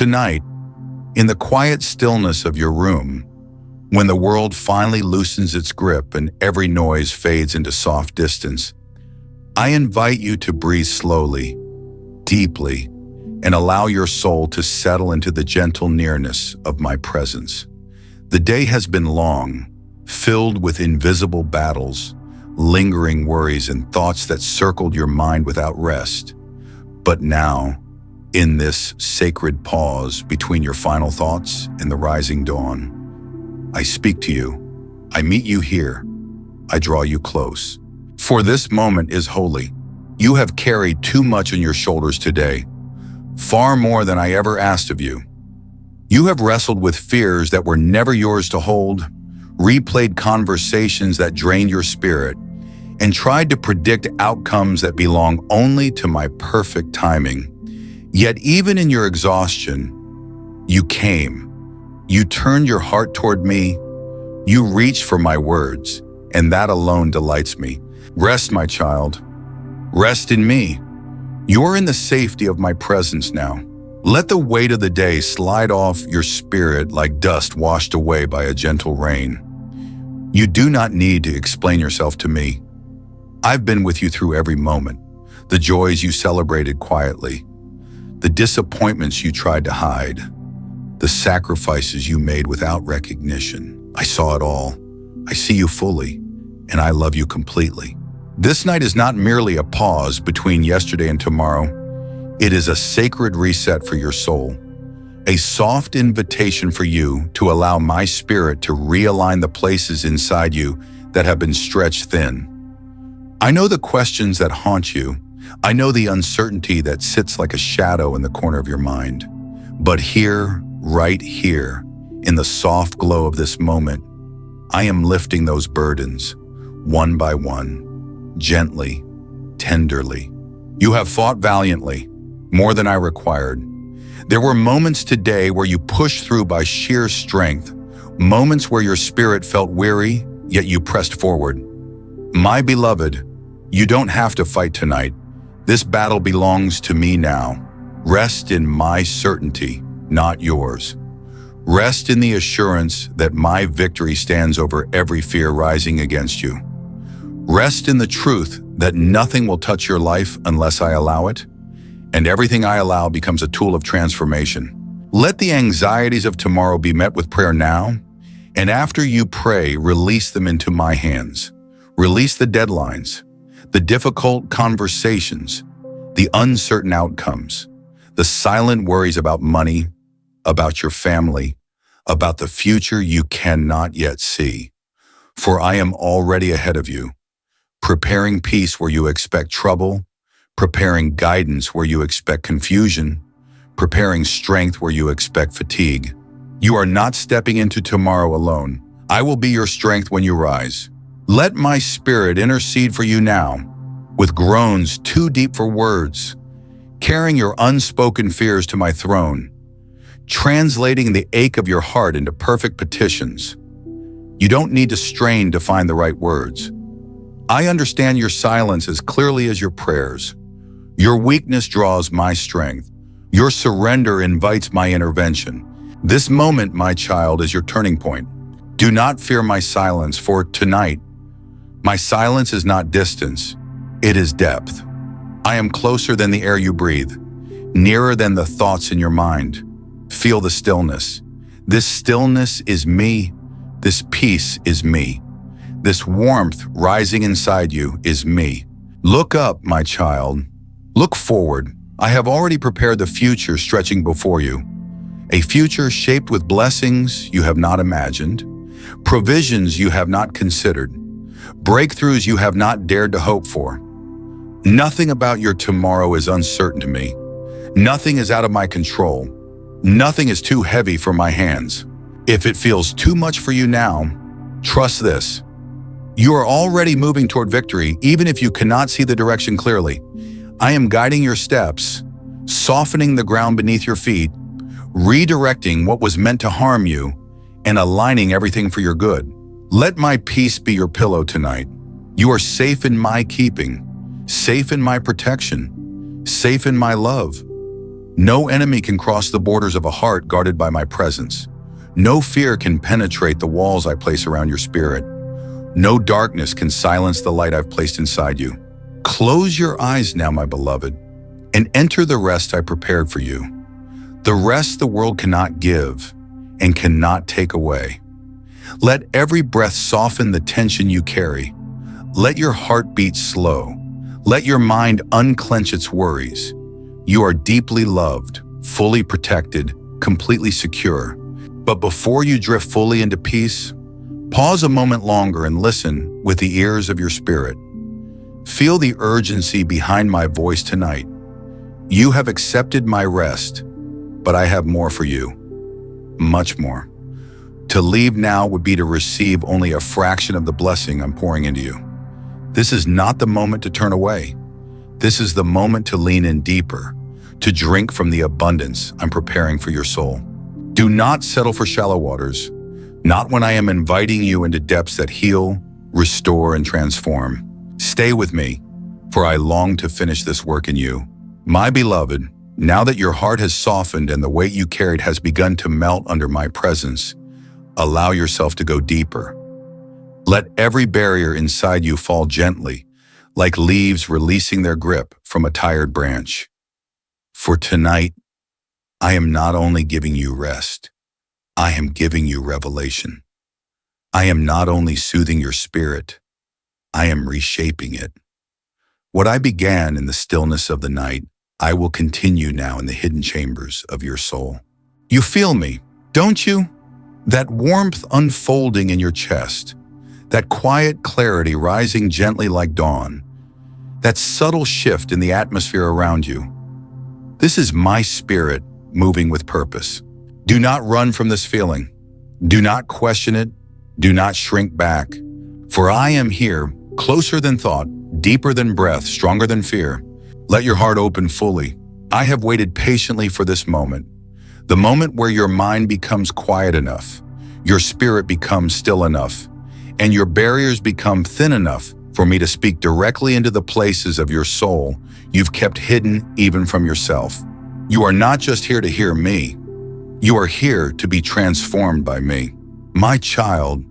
Tonight, in the quiet stillness of your room, when the world finally loosens its grip and every noise fades into soft distance, I invite you to breathe slowly, deeply, and allow your soul to settle into the gentle nearness of my presence. The day has been long, filled with invisible battles, lingering worries and thoughts that circled your mind without rest. But now, in this sacred pause between your final thoughts and the rising dawn, I speak to you. I meet you here. I draw you close. For this moment is holy. You have carried too much on your shoulders today, far more than I ever asked of you. You have wrestled with fears that were never yours to hold, replayed conversations that drained your spirit, and tried to predict outcomes that belong only to my perfect timing. Yet even in your exhaustion, you came. You turned your heart toward me. You reached for my words, and that alone delights me. Rest, my child. Rest in me. You are in the safety of my presence now. Let the weight of the day slide off your spirit like dust washed away by a gentle rain. You do not need to explain yourself to me. I've been with you through every moment, the joys you celebrated quietly, the disappointments you tried to hide, the sacrifices you made without recognition. I saw it all. I see you fully, and I love you completely. This night is not merely a pause between yesterday and tomorrow. It is a sacred reset for your soul, a soft invitation for you to allow my spirit to realign the places inside you that have been stretched thin. I know the questions that haunt you. I know the uncertainty that sits like a shadow in the corner of your mind. But here, right here, in the soft glow of this moment, I am lifting those burdens, one by one, gently, tenderly. You have fought valiantly, more than I required. There were moments today where you pushed through by sheer strength, moments where your spirit felt weary, yet you pressed forward. My beloved, you don't have to fight tonight. This battle belongs to me now. Rest in my certainty, not yours. Rest in the assurance that my victory stands over every fear rising against you. Rest in the truth that nothing will touch your life unless I allow it, and everything I allow becomes a tool of transformation. Let the anxieties of tomorrow be met with prayer now, and after you pray, release them into my hands. Release the deadlines, the difficult conversations, the uncertain outcomes, the silent worries about money, about your family, about the future you cannot yet see. For I am already ahead of you, preparing peace where you expect trouble, preparing guidance where you expect confusion, preparing strength where you expect fatigue. You are not stepping into tomorrow alone. I will be your strength when you rise. Let my spirit intercede for you now, with groans too deep for words, carrying your unspoken fears to my throne, translating the ache of your heart into perfect petitions. You don't need to strain to find the right words. I understand your silence as clearly as your prayers. Your weakness draws my strength. Your surrender invites my intervention. This moment, my child, is your turning point. Do not fear my silence, for tonight, my silence is not distance, it is depth. I am closer than the air you breathe, nearer than the thoughts in your mind. Feel the stillness. This stillness is me. This peace is me. This warmth rising inside you is me. Look up, my child. Look forward. I have already prepared the future stretching before you. A future shaped with blessings you have not imagined, provisions you have not considered, breakthroughs you have not dared to hope for. Nothing about your tomorrow is uncertain to me. Nothing is out of my control. Nothing is too heavy for my hands. If it feels too much for you now, trust this. You are already moving toward victory, even if you cannot see the direction clearly. I am guiding your steps, softening the ground beneath your feet, redirecting what was meant to harm you, and aligning everything for your good. Let my peace be your pillow tonight. You are safe in my keeping, safe in my protection, safe in my love. No enemy can cross the borders of a heart guarded by my presence. No fear can penetrate the walls I place around your spirit. No darkness can silence the light I've placed inside you. Close your eyes now, my beloved, and enter the rest I prepared for you. The rest the world cannot give and cannot take away. Let every breath soften the tension you carry. Let your heart beat slow. Let your mind unclench its worries. You are deeply loved, fully protected, completely secure. But before you drift fully into peace, pause a moment longer and listen with the ears of your spirit. Feel the urgency behind my voice tonight. You have accepted my rest, but I have more for you. Much more. To leave now would be to receive only a fraction of the blessing I'm pouring into you. This is not the moment to turn away. This is the moment to lean in deeper, to drink from the abundance I'm preparing for your soul. Do not settle for shallow waters, not when I am inviting you into depths that heal, restore, and transform. Stay with me, for I long to finish this work in you. My beloved, now that your heart has softened and the weight you carried has begun to melt under my presence, allow yourself to go deeper. Let every barrier inside you fall gently, like leaves releasing their grip from a tired branch. For tonight, I am not only giving you rest, I am giving you revelation. I am not only soothing your spirit, I am reshaping it. What I began in the stillness of the night, I will continue now in the hidden chambers of your soul. You feel me, don't you? That warmth unfolding in your chest, that quiet clarity rising gently like dawn, that subtle shift in the atmosphere around you. This is my spirit moving with purpose. Do not run from this feeling. Do not question it. Do not shrink back. For I am here, closer than thought, deeper than breath, stronger than fear. Let your heart open fully. I have waited patiently for this moment. The moment where your mind becomes quiet enough, your spirit becomes still enough, and your barriers become thin enough for me to speak directly into the places of your soul you've kept hidden even from yourself. You are not just here to hear me. You are here to be transformed by me. My child,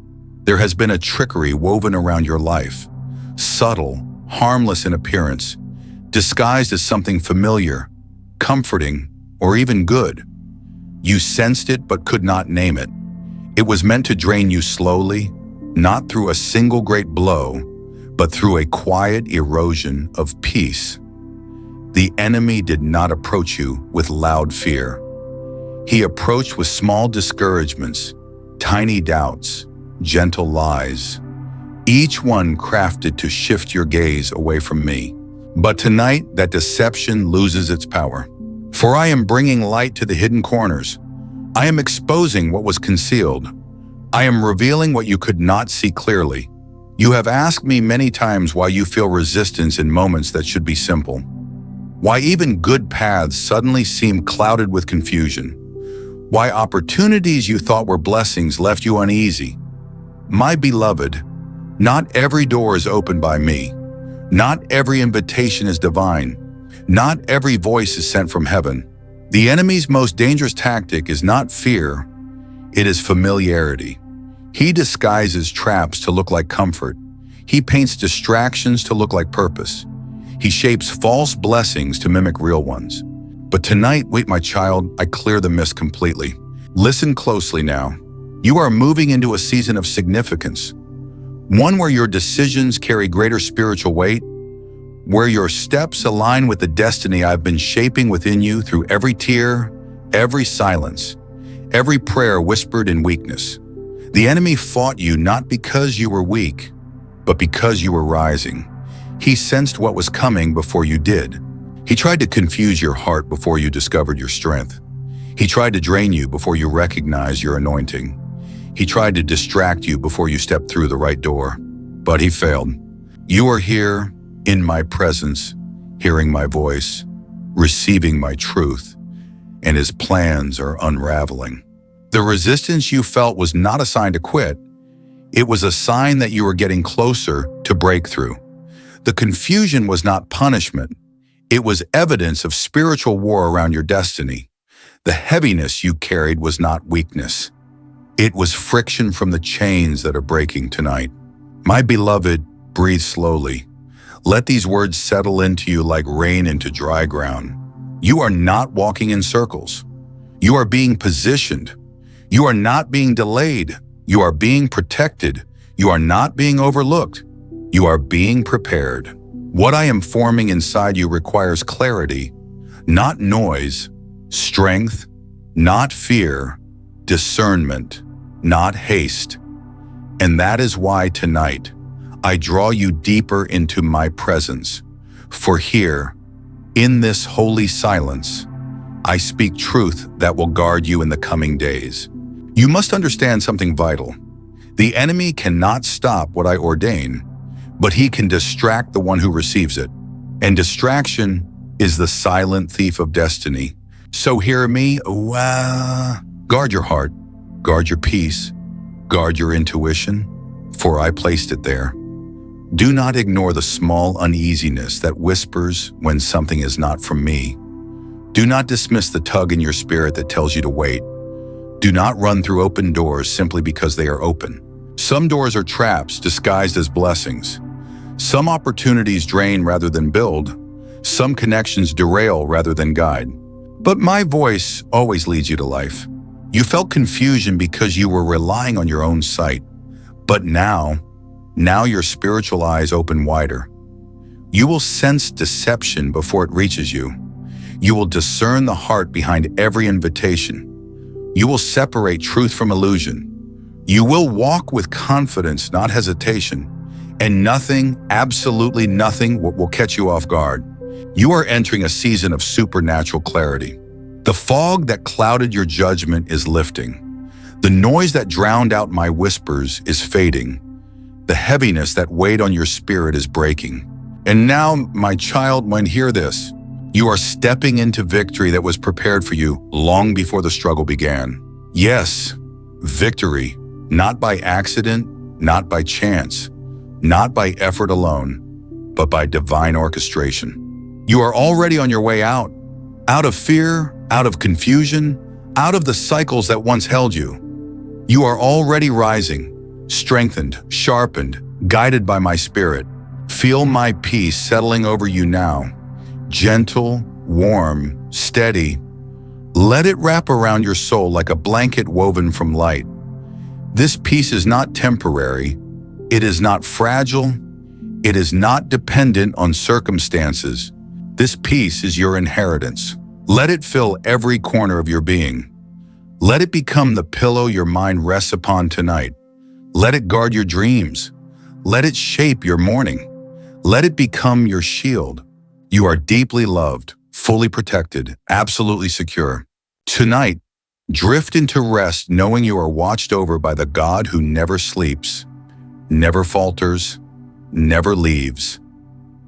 there has been a trickery woven around your life, subtle, harmless in appearance, disguised as something familiar, comforting, or even good. You sensed it but could not name it. It was meant to drain you slowly, not through a single great blow, but through a quiet erosion of peace. The enemy did not approach you with loud fear. He approached with small discouragements, tiny doubts, gentle lies, each one crafted to shift your gaze away from me. But tonight, that deception loses its power. For I am bringing light to the hidden corners. I am exposing what was concealed. I am revealing what you could not see clearly. You have asked me many times why you feel resistance in moments that should be simple. Why even good paths suddenly seem clouded with confusion. Why opportunities you thought were blessings left you uneasy. My beloved, not every door is opened by me. Not every invitation is divine. Not every voice is sent from heaven. The enemy's most dangerous tactic is not fear, it is familiarity. He disguises traps to look like comfort. He paints distractions to look like purpose. He shapes false blessings to mimic real ones. But tonight, wait, my child, I clear the mist completely. Listen closely now. You are moving into a season of significance, one where your decisions carry greater spiritual weight, where your steps align with the destiny I've been shaping within you through every tear, every silence, every prayer whispered in weakness. The enemy fought you not because you were weak, but because you were rising. He sensed what was coming before you did. He tried to confuse your heart before you discovered your strength. He tried to drain you before you recognized your anointing. He tried to distract you before you stepped through the right door, but he failed. You are here in my presence, hearing my voice, receiving my truth, and his plans are unraveling. The resistance you felt was not a sign to quit. It was a sign that you were getting closer to breakthrough. The confusion was not punishment. It was evidence of spiritual war around your destiny. The heaviness you carried was not weakness. It was friction from the chains that are breaking tonight. My beloved, breathe slowly. Let these words settle into you like rain into dry ground. You are not walking in circles. You are being positioned. You are not being delayed. You are being protected. You are not being overlooked. You are being prepared. What I am forming inside you requires clarity, not noise, strength, not fear, discernment, not haste. And that is why tonight, I draw you deeper into my presence. For here, in this holy silence, I speak truth that will guard you in the coming days. You must understand something vital. The enemy cannot stop what I ordain, but he can distract the one who receives it. And distraction is the silent thief of destiny. So hear me, guard your heart, guard your peace, guard your intuition, for I placed it there. Do not ignore the small uneasiness that whispers when something is not from me. Do not dismiss the tug in your spirit that tells you to wait. Do not run through open doors simply because they are open. Some doors are traps disguised as blessings. Some opportunities drain rather than build. Some connections derail rather than guide. But my voice always leads you to life. You felt confusion because you were relying on your own sight. But now your spiritual eyes open wider. You will sense deception before it reaches you. You will discern the heart behind every invitation. You will separate truth from illusion. You will walk with confidence, not hesitation. And nothing, absolutely nothing, will catch you off guard. You are entering a season of supernatural clarity. The fog that clouded your judgment is lifting. The noise that drowned out my whispers is fading. The heaviness that weighed on your spirit is breaking. And now, my child, when hear this, you are stepping into victory that was prepared for you long before the struggle began. Yes, victory, not by accident, not by chance, not by effort alone, but by divine orchestration. You are already on your way out of fear, out of confusion, out of the cycles that once held you. You are already rising, strengthened, sharpened, guided by my spirit. Feel my peace settling over you now. Gentle, warm, steady. Let it wrap around your soul like a blanket woven from light. This peace is not temporary. It is not fragile. It is not dependent on circumstances. This peace is your inheritance. Let it fill every corner of your being. Let it become the pillow your mind rests upon tonight. Let it guard your dreams. Let it shape your morning. Let it become your shield. You are deeply loved, fully protected, absolutely secure. Tonight, drift into rest knowing you are watched over by the God who never sleeps, never falters, never leaves,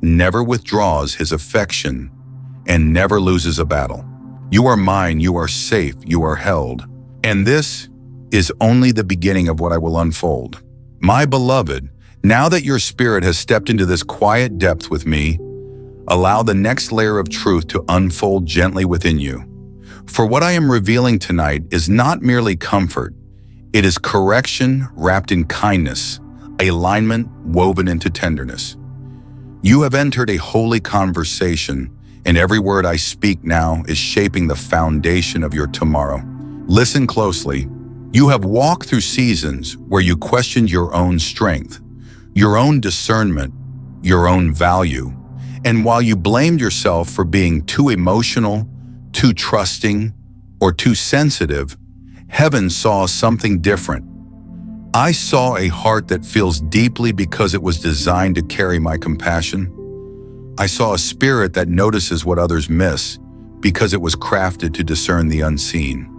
never withdraws his affection, and never loses a battle. You are mine, you are safe, you are held. And this is only the beginning of what I will unfold. My beloved, now that your spirit has stepped into this quiet depth with me, allow the next layer of truth to unfold gently within you. For what I am revealing tonight is not merely comfort. It is correction wrapped in kindness, alignment woven into tenderness. You have entered a holy conversation, and every word I speak now is shaping the foundation of your tomorrow. Listen closely. You have walked through seasons where you questioned your own strength, your own discernment, your own value. And while you blamed yourself for being too emotional, too trusting, or too sensitive, heaven saw something different. I saw a heart that feels deeply because it was designed to carry my compassion. I saw a spirit that notices what others miss because it was crafted to discern the unseen.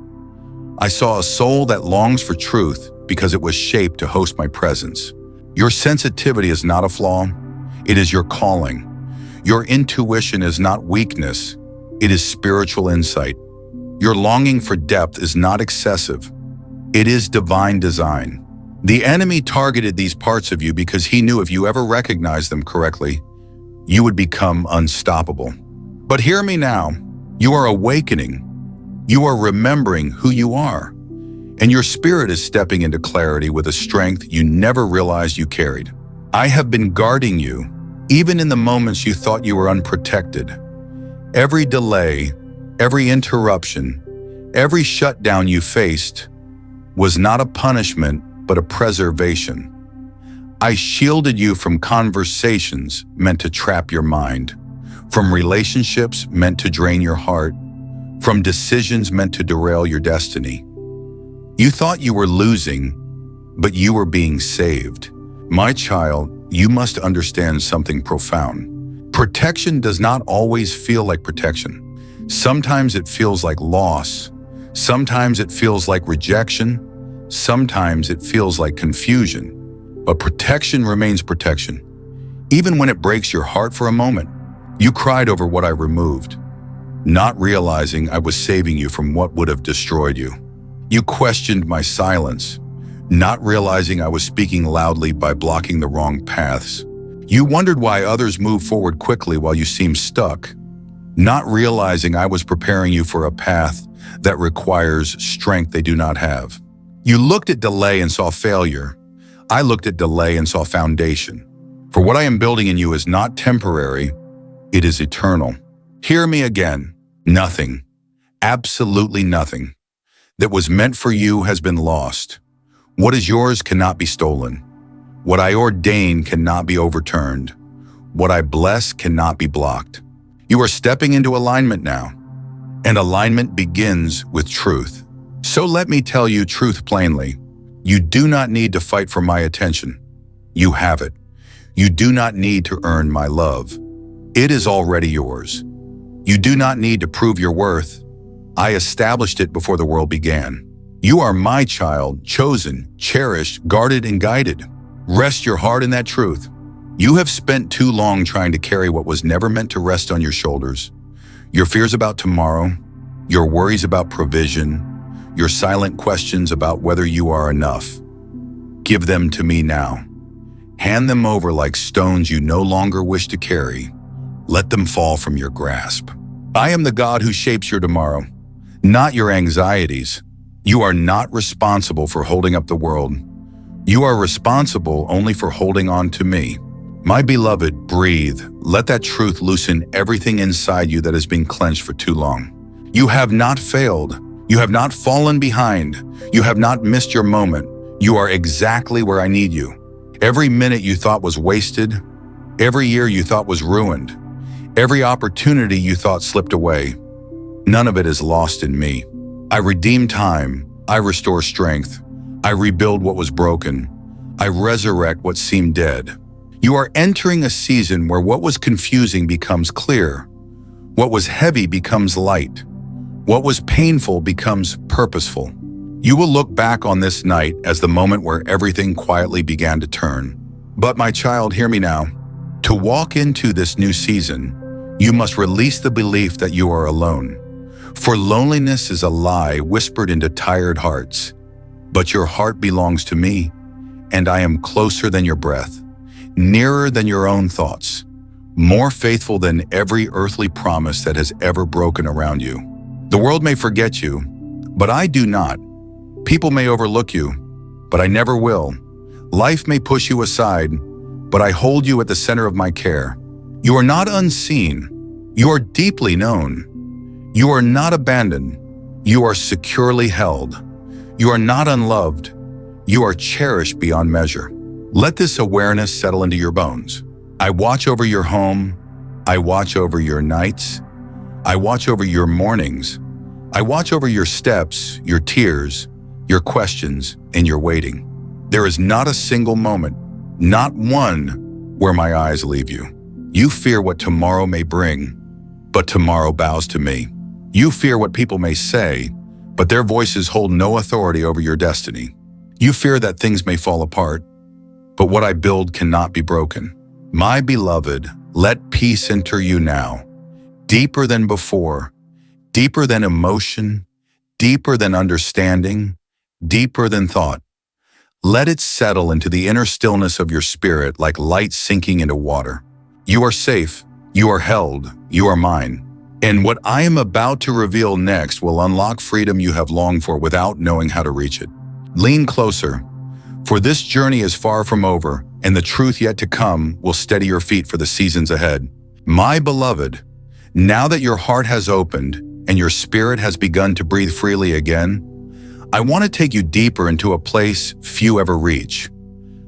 I saw a soul that longs for truth because it was shaped to host my presence. Your sensitivity is not a flaw, it is your calling. Your intuition is not weakness, it is spiritual insight. Your longing for depth is not excessive, it is divine design. The enemy targeted these parts of you because he knew if you ever recognized them correctly, you would become unstoppable. But hear me now. You are awakening. You are remembering who you are. And your spirit is stepping into clarity with a strength you never realized you carried. I have been guarding you, even in the moments you thought you were unprotected. Every delay, every interruption, every shutdown you faced was not a punishment, but a preservation. I shielded you from conversations meant to trap your mind, from relationships meant to drain your heart, from decisions meant to derail your destiny. You thought you were losing, but you were being saved. My child, you must understand something profound. Protection does not always feel like protection. Sometimes it feels like loss. Sometimes it feels like rejection. Sometimes it feels like confusion. But protection remains protection, even when it breaks your heart for a moment. You cried over what I removed, not realizing I was saving you from what would have destroyed you. You questioned my silence, not realizing I was speaking loudly by blocking the wrong paths. You wondered why others moved forward quickly while you seemed stuck, not realizing I was preparing you for a path that requires strength they do not have. You looked at delay and saw failure. I looked at delay and saw foundation. For what I am building in you is not temporary, it is eternal. Hear me again. Nothing, absolutely nothing, that was meant for you has been lost. What is yours cannot be stolen. What I ordain cannot be overturned. What I bless cannot be blocked. You are stepping into alignment now, and alignment begins with truth. So let me tell you truth plainly. You do not need to fight for my attention. You have it. You do not need to earn my love. It is already yours. You do not need to prove your worth. I established it before the world began. You are my child, chosen, cherished, guarded, and guided. Rest your heart in that truth. You have spent too long trying to carry what was never meant to rest on your shoulders. Your fears about tomorrow, your worries about provision, your silent questions about whether you are enough. Give them to me now. Hand them over like stones you no longer wish to carry. Let them fall from your grasp. I am the God who shapes your tomorrow, not your anxieties. You are not responsible for holding up the world. You are responsible only for holding on to me. My beloved, breathe. Let that truth loosen everything inside you that has been clenched for too long. You have not failed. You have not fallen behind. You have not missed your moment. You are exactly where I need you. Every minute you thought was wasted, every year you thought was ruined, every opportunity you thought slipped away, none of it is lost in me. I redeem time, I restore strength, I rebuild what was broken, I resurrect what seemed dead. You are entering a season where what was confusing becomes clear, what was heavy becomes light, what was painful becomes purposeful. You will look back on this night as the moment where everything quietly began to turn. But my child, hear me now. To walk into this new season, you must release the belief that you are alone. For loneliness is a lie whispered into tired hearts. But your heart belongs to me, and I am closer than your breath, nearer than your own thoughts, more faithful than every earthly promise that has ever broken around you. The world may forget you, but I do not. People may overlook you, but I never will. Life may push you aside, but I hold you at the center of my care. You are not unseen. You are deeply known. You are not abandoned. You are securely held. You are not unloved. You are cherished beyond measure. Let this awareness settle into your bones. I watch over your home. I watch over your nights. I watch over your mornings. I watch over your steps, your tears, your questions, and your waiting. There is not a single moment, not one, where my eyes leave you. You fear what tomorrow may bring, but tomorrow bows to me. You fear what people may say, but their voices hold no authority over your destiny. You fear that things may fall apart, but what I build cannot be broken. My beloved, let peace enter you now, deeper than before, deeper than emotion, deeper than understanding, deeper than thought. Let it settle into the inner stillness of your spirit like light sinking into water. You are safe, you are held, you are mine. And what I am about to reveal next will unlock freedom you have longed for without knowing how to reach it. Lean closer, for this journey is far from over, and the truth yet to come will steady your feet for the seasons ahead. My beloved, now that your heart has opened and your spirit has begun to breathe freely again, I want to take you deeper into a place few ever reach.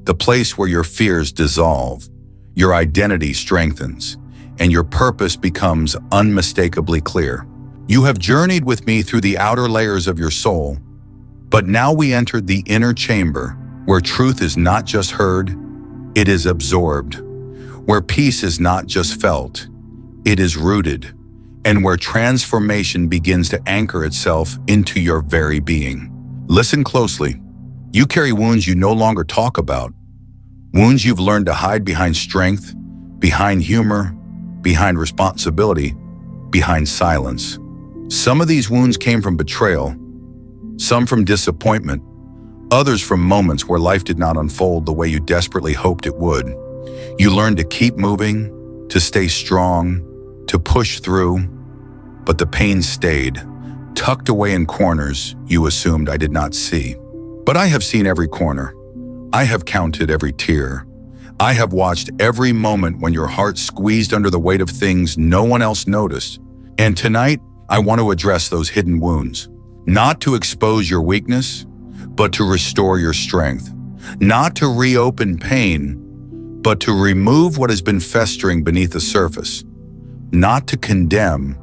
The place where your fears dissolve, your identity strengthens, and your purpose becomes unmistakably clear. You have journeyed with me through the outer layers of your soul, but now we entered the inner chamber, where truth is not just heard, it is absorbed, where peace is not just felt, it is rooted, and where transformation begins to anchor itself into your very being. Listen closely. You carry wounds you no longer talk about, wounds you've learned to hide behind strength, behind humor, behind responsibility, behind silence. Some of these wounds came from betrayal, some from disappointment, others from moments where life did not unfold the way you desperately hoped it would. You learned to keep moving, to stay strong, to push through, but the pain stayed, tucked away in corners you assumed I did not see. But I have seen every corner. I have counted every tear. I have watched every moment when your heart squeezed under the weight of things no one else noticed. And tonight, I want to address those hidden wounds. Not to expose your weakness, but to restore your strength. Not to reopen pain, but to remove what has been festering beneath the surface. Not to condemn,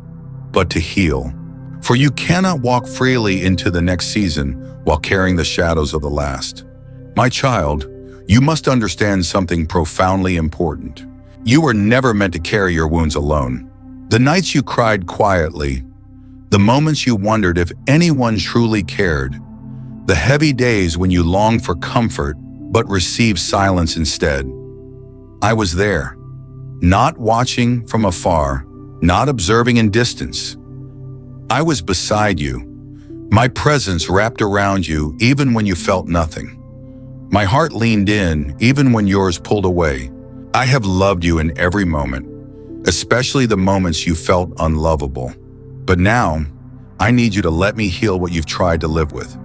but to heal. For you cannot walk freely into the next season while carrying the shadows of the last. My child, you must understand something profoundly important. You were never meant to carry your wounds alone. The nights you cried quietly, the moments you wondered if anyone truly cared, the heavy days when you longed for comfort but received silence instead. I was there, not watching from afar, not observing in distance. I was beside you, my presence wrapped around you even when you felt nothing. My heart leaned in even when yours pulled away. I have loved you in every moment, especially the moments you felt unlovable. But now, I need you to let me heal what you've tried to live with.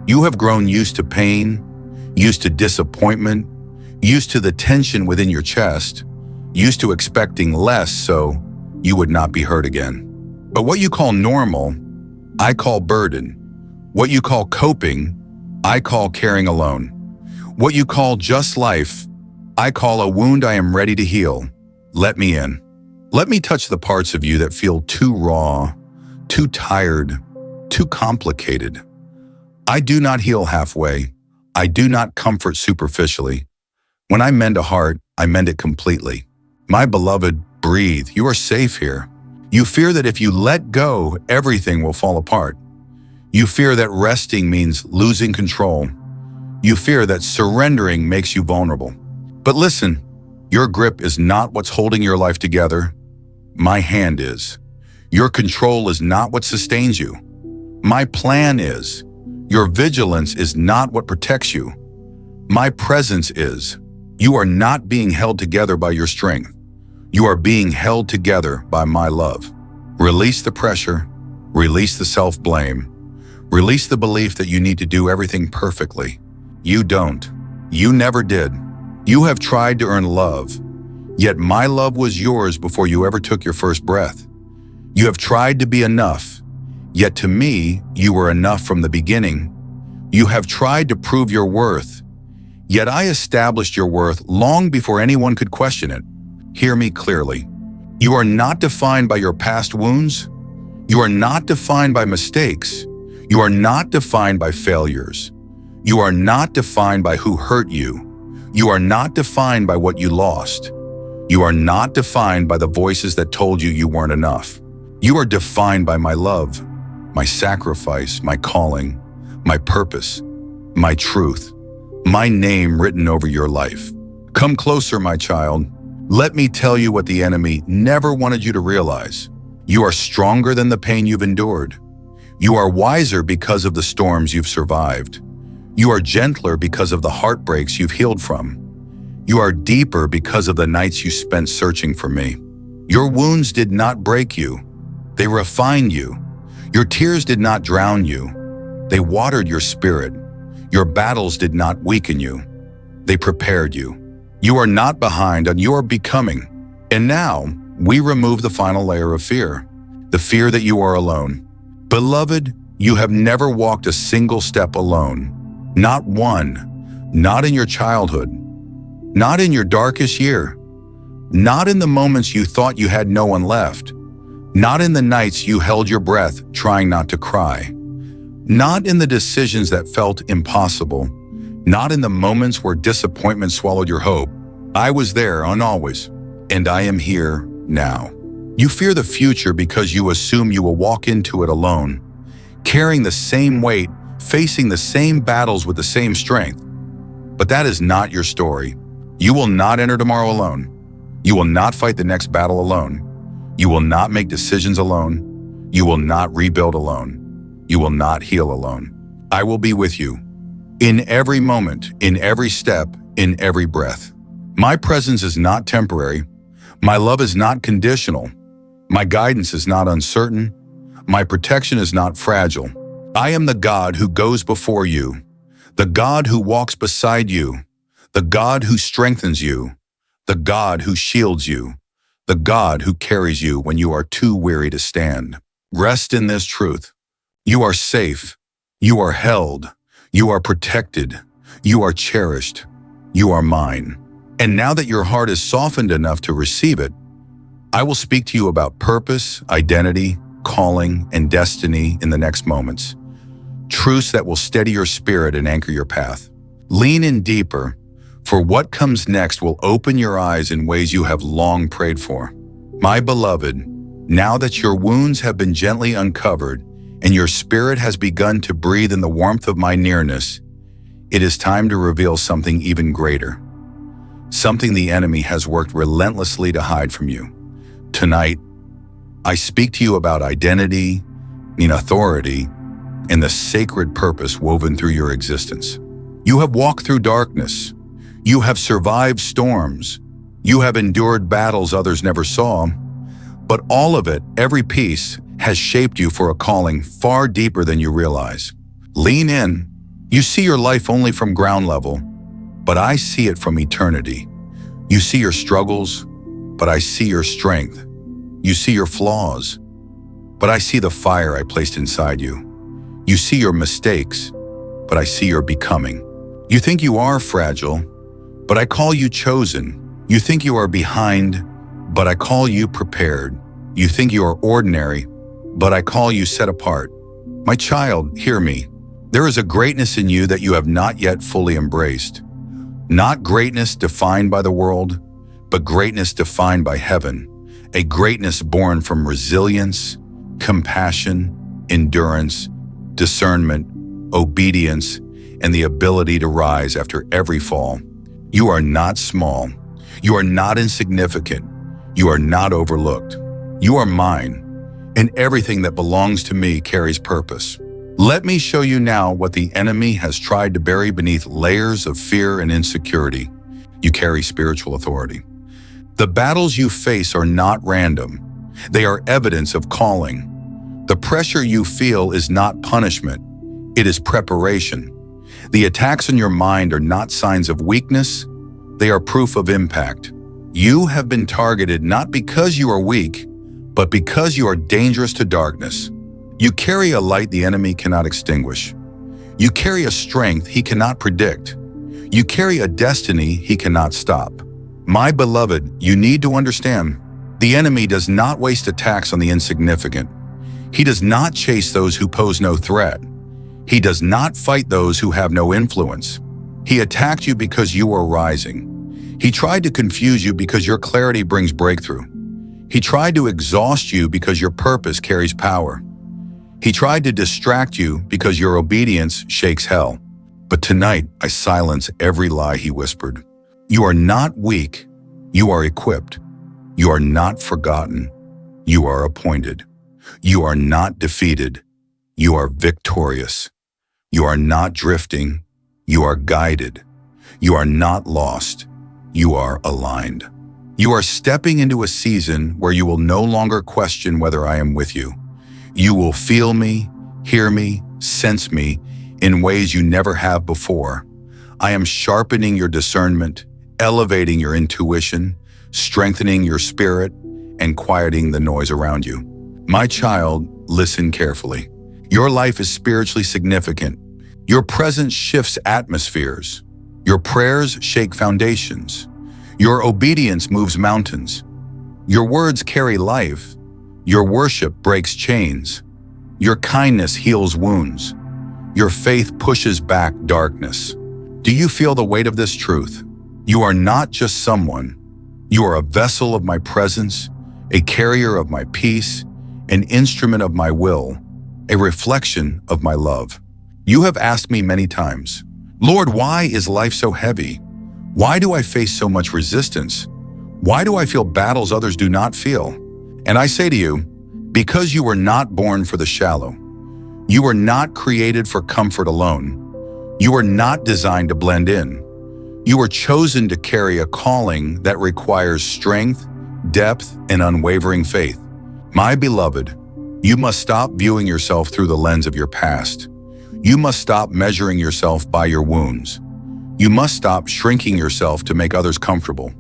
You have grown used to pain, used to disappointment, used to the tension within your chest, used to expecting less so you would not be hurt again. But what you call normal, I call burden. What you call coping, I call carrying alone. What you call just life, I call a wound I am ready to heal. Let me in. Let me touch the parts of you that feel too raw, too tired, too complicated. I do not heal halfway. I do not comfort superficially. When I mend a heart, I mend it completely. My beloved, breathe. You are safe here. You fear that if you let go, everything will fall apart. You fear that resting means losing control. You fear that surrendering makes you vulnerable. But listen, your grip is not what's holding your life together. My hand is. Your control is not what sustains you. My plan is. Your vigilance is not what protects you. My presence is. You are not being held together by your strength. You are being held together by my love. Release the pressure. Release the self-blame. Release the belief that you need to do everything perfectly. You don't. You never did. You have tried to earn love, yet my love was yours before you ever took your first breath. You have tried to be enough, yet to me, you were enough from the beginning. You have tried to prove your worth, yet I established your worth long before anyone could question it. Hear me clearly. You are not defined by your past wounds. You are not defined by mistakes. You are not defined by failures. You are not defined by who hurt you. You are not defined by what you lost. You are not defined by the voices that told you you weren't enough. You are defined by my love, my sacrifice, my calling, my purpose, my truth, my name written over your life. Come closer, my child. Let me tell you what the enemy never wanted you to realize. You are stronger than the pain you've endured. You are wiser because of the storms you've survived. You are gentler because of the heartbreaks you've healed from. You are deeper because of the nights you spent searching for me. Your wounds did not break you. They refined you. Your tears did not drown you. They watered your spirit. Your battles did not weaken you. They prepared you. You are not behind, and you are becoming. And now, we remove the final layer of fear, the fear that you are alone. Beloved, you have never walked a single step alone. Not one. Not in your childhood. Not in your darkest year. Not in the moments you thought you had no one left. Not in the nights you held your breath, trying not to cry. Not in the decisions that felt impossible. Not in the moments where disappointment swallowed your hope. I was there and always, and I am here now. You fear the future because you assume you will walk into it alone, carrying the same weight, facing the same battles with the same strength. But that is not your story. You will not enter tomorrow alone. You will not fight the next battle alone. You will not make decisions alone. You will not rebuild alone. You will not heal alone. I will be with you in every moment, in every step, in every breath. My presence is not temporary. My love is not conditional. My guidance is not uncertain. My protection is not fragile. I am the God who goes before you, the God who walks beside you, the God who strengthens you, the God who shields you, the God who carries you when you are too weary to stand. Rest in this truth. You are safe. You are held. You are protected. You are cherished. You are mine. And now that your heart is softened enough to receive it, I will speak to you about purpose, identity, calling, and destiny in the next moments. Truths that will steady your spirit and anchor your path. Lean in deeper, for what comes next will open your eyes in ways you have long prayed for. My beloved, now that your wounds have been gently uncovered and your spirit has begun to breathe in the warmth of my nearness, it is time to reveal something even greater. Something the enemy has worked relentlessly to hide from you. Tonight, I speak to you about identity, authority, and the sacred purpose woven through your existence. You have walked through darkness. You have survived storms. You have endured battles others never saw. But all of it, every piece, has shaped you for a calling far deeper than you realize. Lean in. You see your life only from ground level, but I see it from eternity. You see your struggles, but I see your strength. You see your flaws, but I see the fire I placed inside you. You see your mistakes, but I see your becoming. You think you are fragile, but I call you chosen. You think you are behind, but I call you prepared. You think you are ordinary, but I call you set apart. My child, hear me. There is a greatness in you that you have not yet fully embraced. Not greatness defined by the world, but greatness defined by heaven. A greatness born from resilience, compassion, endurance, discernment, obedience, and the ability to rise after every fall. You are not small. You are not insignificant. You are not overlooked. You are mine, and everything that belongs to me carries purpose. Let me show you now what the enemy has tried to bury beneath layers of fear and insecurity. You carry spiritual authority. The battles you face are not random. They are evidence of calling. The pressure you feel is not punishment. It is preparation. The attacks on your mind are not signs of weakness. They are proof of impact. You have been targeted not because you are weak, but because you are dangerous to darkness. You carry a light the enemy cannot extinguish. You carry a strength he cannot predict. You carry a destiny he cannot stop. My beloved, you need to understand, the enemy does not waste attacks on the insignificant. He does not chase those who pose no threat. He does not fight those who have no influence. He attacked you because you are rising. He tried to confuse you because your clarity brings breakthrough. He tried to exhaust you because your purpose carries power. He tried to distract you because your obedience shakes hell. But tonight, I silence every lie he whispered. You are not weak. You are equipped. You are not forgotten. You are appointed. You are not defeated. You are victorious. You are not drifting. You are guided. You are not lost. You are aligned. You are stepping into a season where you will no longer question whether I am with you. You will feel me, hear me, sense me in ways you never have before. I am sharpening your discernment, elevating your intuition, strengthening your spirit, and quieting the noise around you. My child, listen carefully. Your life is spiritually significant. Your presence shifts atmospheres. Your prayers shake foundations. Your obedience moves mountains. Your words carry life. Your worship breaks chains. Your kindness heals wounds. Your faith pushes back darkness. Do you feel the weight of this truth? You are not just someone. You are a vessel of my presence, a carrier of my peace, an instrument of my will, a reflection of my love. You have asked me many times, Lord, why is life so heavy? Why do I face so much resistance? Why do I feel battles others do not feel? And I say to you, because you were not born for the shallow. You were not created for comfort alone. You were not designed to blend in. You were chosen to carry a calling that requires strength, depth, and unwavering faith. My beloved, you must stop viewing yourself through the lens of your past. You must stop measuring yourself by your wounds. You must stop shrinking yourself to make others comfortable.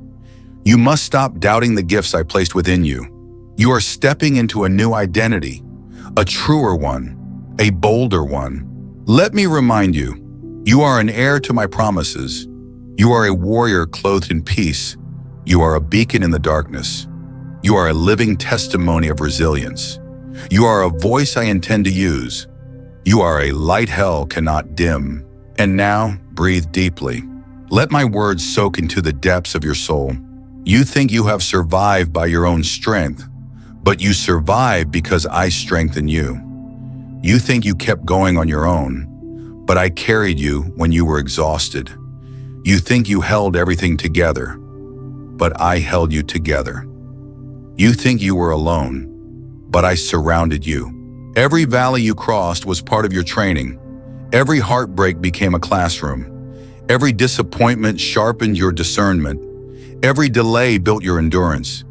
You must stop doubting the gifts I placed within you. You are stepping into a new identity, a truer one, a bolder one. Let me remind you, you are an heir to my promises. You are a warrior clothed in peace. You are a beacon in the darkness. You are a living testimony of resilience. You are a voice I intend to use. You are a light hell cannot dim. And now, breathe deeply. Let my words soak into the depths of your soul. You think you have survived by your own strength, but you survived because I strengthened you. You think you kept going on your own, but I carried you when you were exhausted. You think you held everything together, but I held you together. You think you were alone, but I surrounded you. Every valley you crossed was part of your training. Every heartbreak became a classroom. Every disappointment sharpened your discernment. Every delay built your endurance.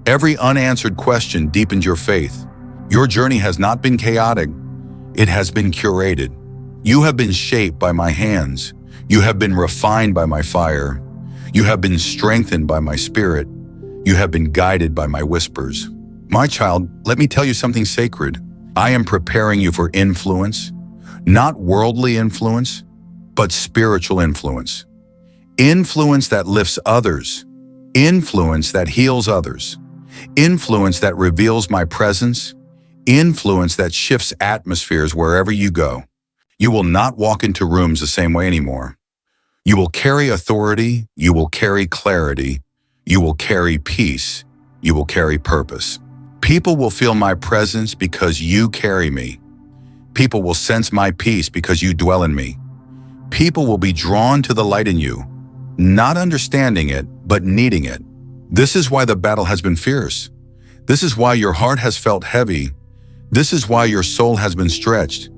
Every unanswered question deepened your faith. Your journey has not been chaotic. It has been curated. You have been shaped by my hands. You have been refined by my fire. You have been strengthened by my spirit. You have been guided by my whispers. My child, let me tell you something sacred. I am preparing you for influence, not worldly influence, but spiritual influence. Influence that lifts others. Influence that heals others. Influence that reveals my presence. Influence that shifts atmospheres wherever you go. You will not walk into rooms the same way anymore. You will carry authority. You will carry clarity. You will carry peace. You will carry purpose. People will feel my presence because you carry me. People will sense my peace because you dwell in me. People will be drawn to the light in you, not understanding it, but needing it. This is why the battle has been fierce. This is why your heart has felt heavy. This is why your soul has been stretched.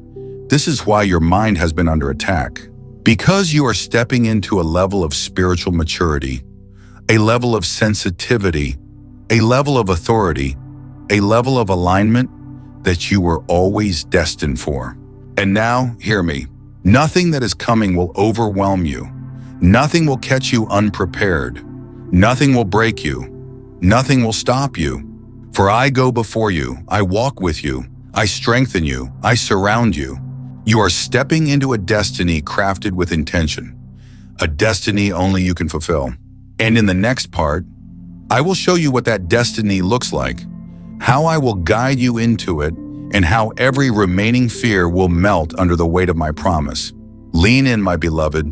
This is why your mind has been under attack. Because you are stepping into a level of spiritual maturity, a level of sensitivity, a level of authority, a level of alignment that you were always destined for. And now, hear me. Nothing that is coming will overwhelm you. Nothing will catch you unprepared. Nothing will break you. Nothing will stop you. For I go before you. I walk with you. I strengthen you. I surround you. You are stepping into a destiny crafted with intention, a destiny only you can fulfill. And in the next part, I will show you what that destiny looks like, how I will guide you into it, and how every remaining fear will melt under the weight of my promise. Lean in, my beloved,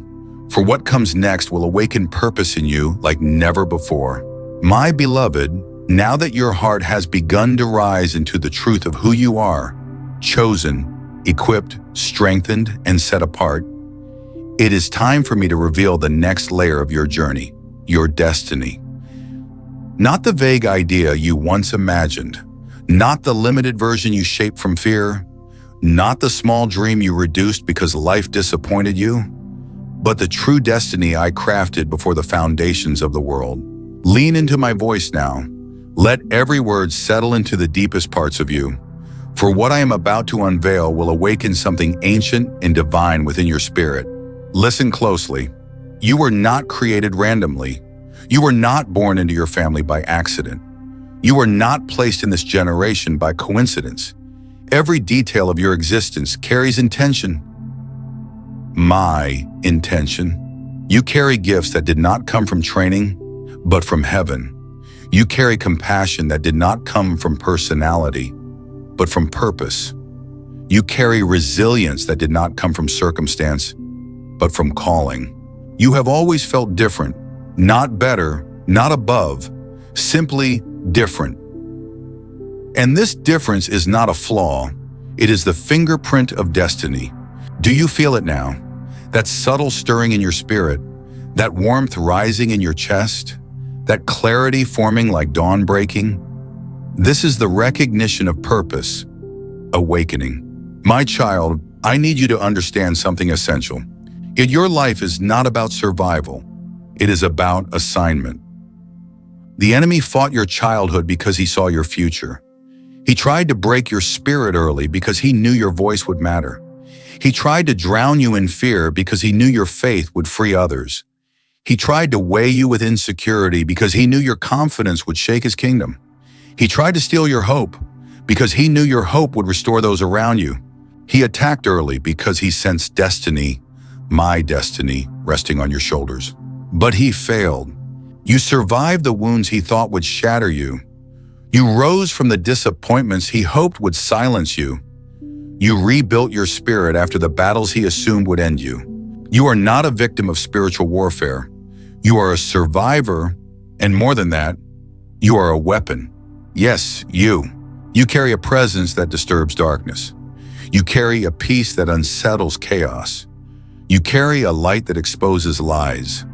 for what comes next will awaken purpose in you like never before. My beloved, now that your heart has begun to rise into the truth of who you are, chosen, equipped, strengthened, and set apart, it is time for me to reveal the next layer of your journey, your destiny. Not the vague idea you once imagined, not the limited version you shaped from fear, not the small dream you reduced because life disappointed you, but the true destiny I crafted before the foundations of the world. Lean into my voice now. Let every word settle into the deepest parts of you. For what I am about to unveil will awaken something ancient and divine within your spirit. Listen closely. You were not created randomly. You were not born into your family by accident. You were not placed in this generation by coincidence. Every detail of your existence carries intention. My intention. You carry gifts that did not come from training, but from heaven. You carry compassion that did not come from personality, but from purpose. You carry resilience that did not come from circumstance, but from calling. You have always felt different, not better, not above, simply different. And this difference is not a flaw, it is the fingerprint of destiny. Do you feel it now? That subtle stirring in your spirit, that warmth rising in your chest, that clarity forming like dawn breaking? This is the recognition of purpose, awakening. My child, I need you to understand something essential. Your life is not about survival. It is about assignment. The enemy fought your childhood because he saw your future. He tried to break your spirit early because he knew your voice would matter. He tried to drown you in fear because he knew your faith would free others. He tried to weigh you with insecurity because he knew your confidence would shake his kingdom. He tried to steal your hope because he knew your hope would restore those around you. He attacked early because he sensed destiny, my destiny, resting on your shoulders. But he failed. You survived the wounds he thought would shatter you. You rose from the disappointments he hoped would silence you. You rebuilt your spirit after the battles he assumed would end you. You are not a victim of spiritual warfare. You are a survivor, and more than that, you are a weapon. Yes, you. You carry a presence that disturbs darkness. You carry a peace that unsettles chaos. You carry a light that exposes lies.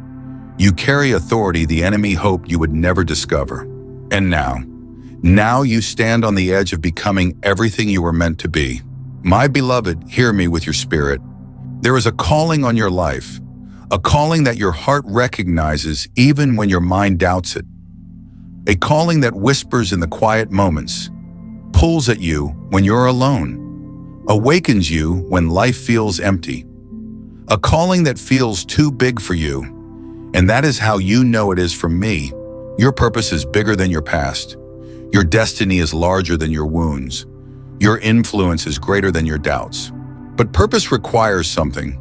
You carry authority the enemy hoped you would never discover. And now you stand on the edge of becoming everything you were meant to be. My beloved, hear me with your spirit. There is a calling on your life, a calling that your heart recognizes even when your mind doubts it. A calling that whispers in the quiet moments, pulls at you when you're alone, awakens you when life feels empty. A calling that feels too big for you, and that is how you know it is from me. Your purpose is bigger than your past. Your destiny is larger than your wounds. Your influence is greater than your doubts. But purpose requires something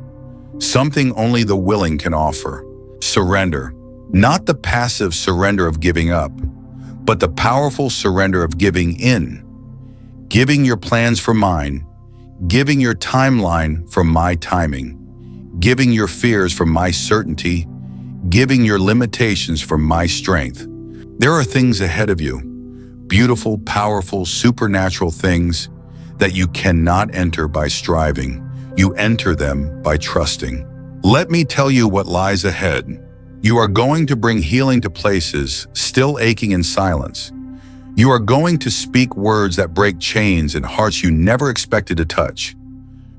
only the willing can offer. Surrender. Not the passive surrender of giving up, but the powerful surrender of giving in. Giving your plans for mine, giving your timeline for my timing, giving your fears for my certainty, giving your limitations for my strength. There are things ahead of you, beautiful, powerful, supernatural things that you cannot enter by striving. You enter them by trusting. Let me tell you what lies ahead. You are going to bring healing to places still aching in silence. You are going to speak words that break chains in hearts you never expected to touch.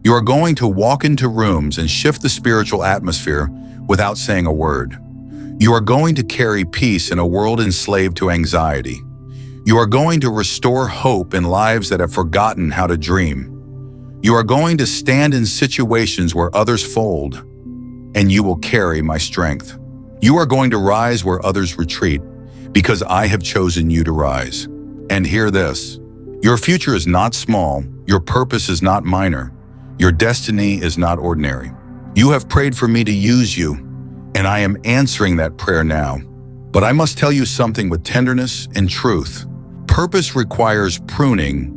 You are going to walk into rooms and shift the spiritual atmosphere without saying a word. You are going to carry peace in a world enslaved to anxiety. You are going to restore hope in lives that have forgotten how to dream. You are going to stand in situations where others fold, and you will carry my strength. You are going to rise where others retreat, because I have chosen you to rise. And hear this, your future is not small, your purpose is not minor, your destiny is not ordinary. You have prayed for me to use you, and I am answering that prayer now. But I must tell you something with tenderness and truth. Purpose requires pruning,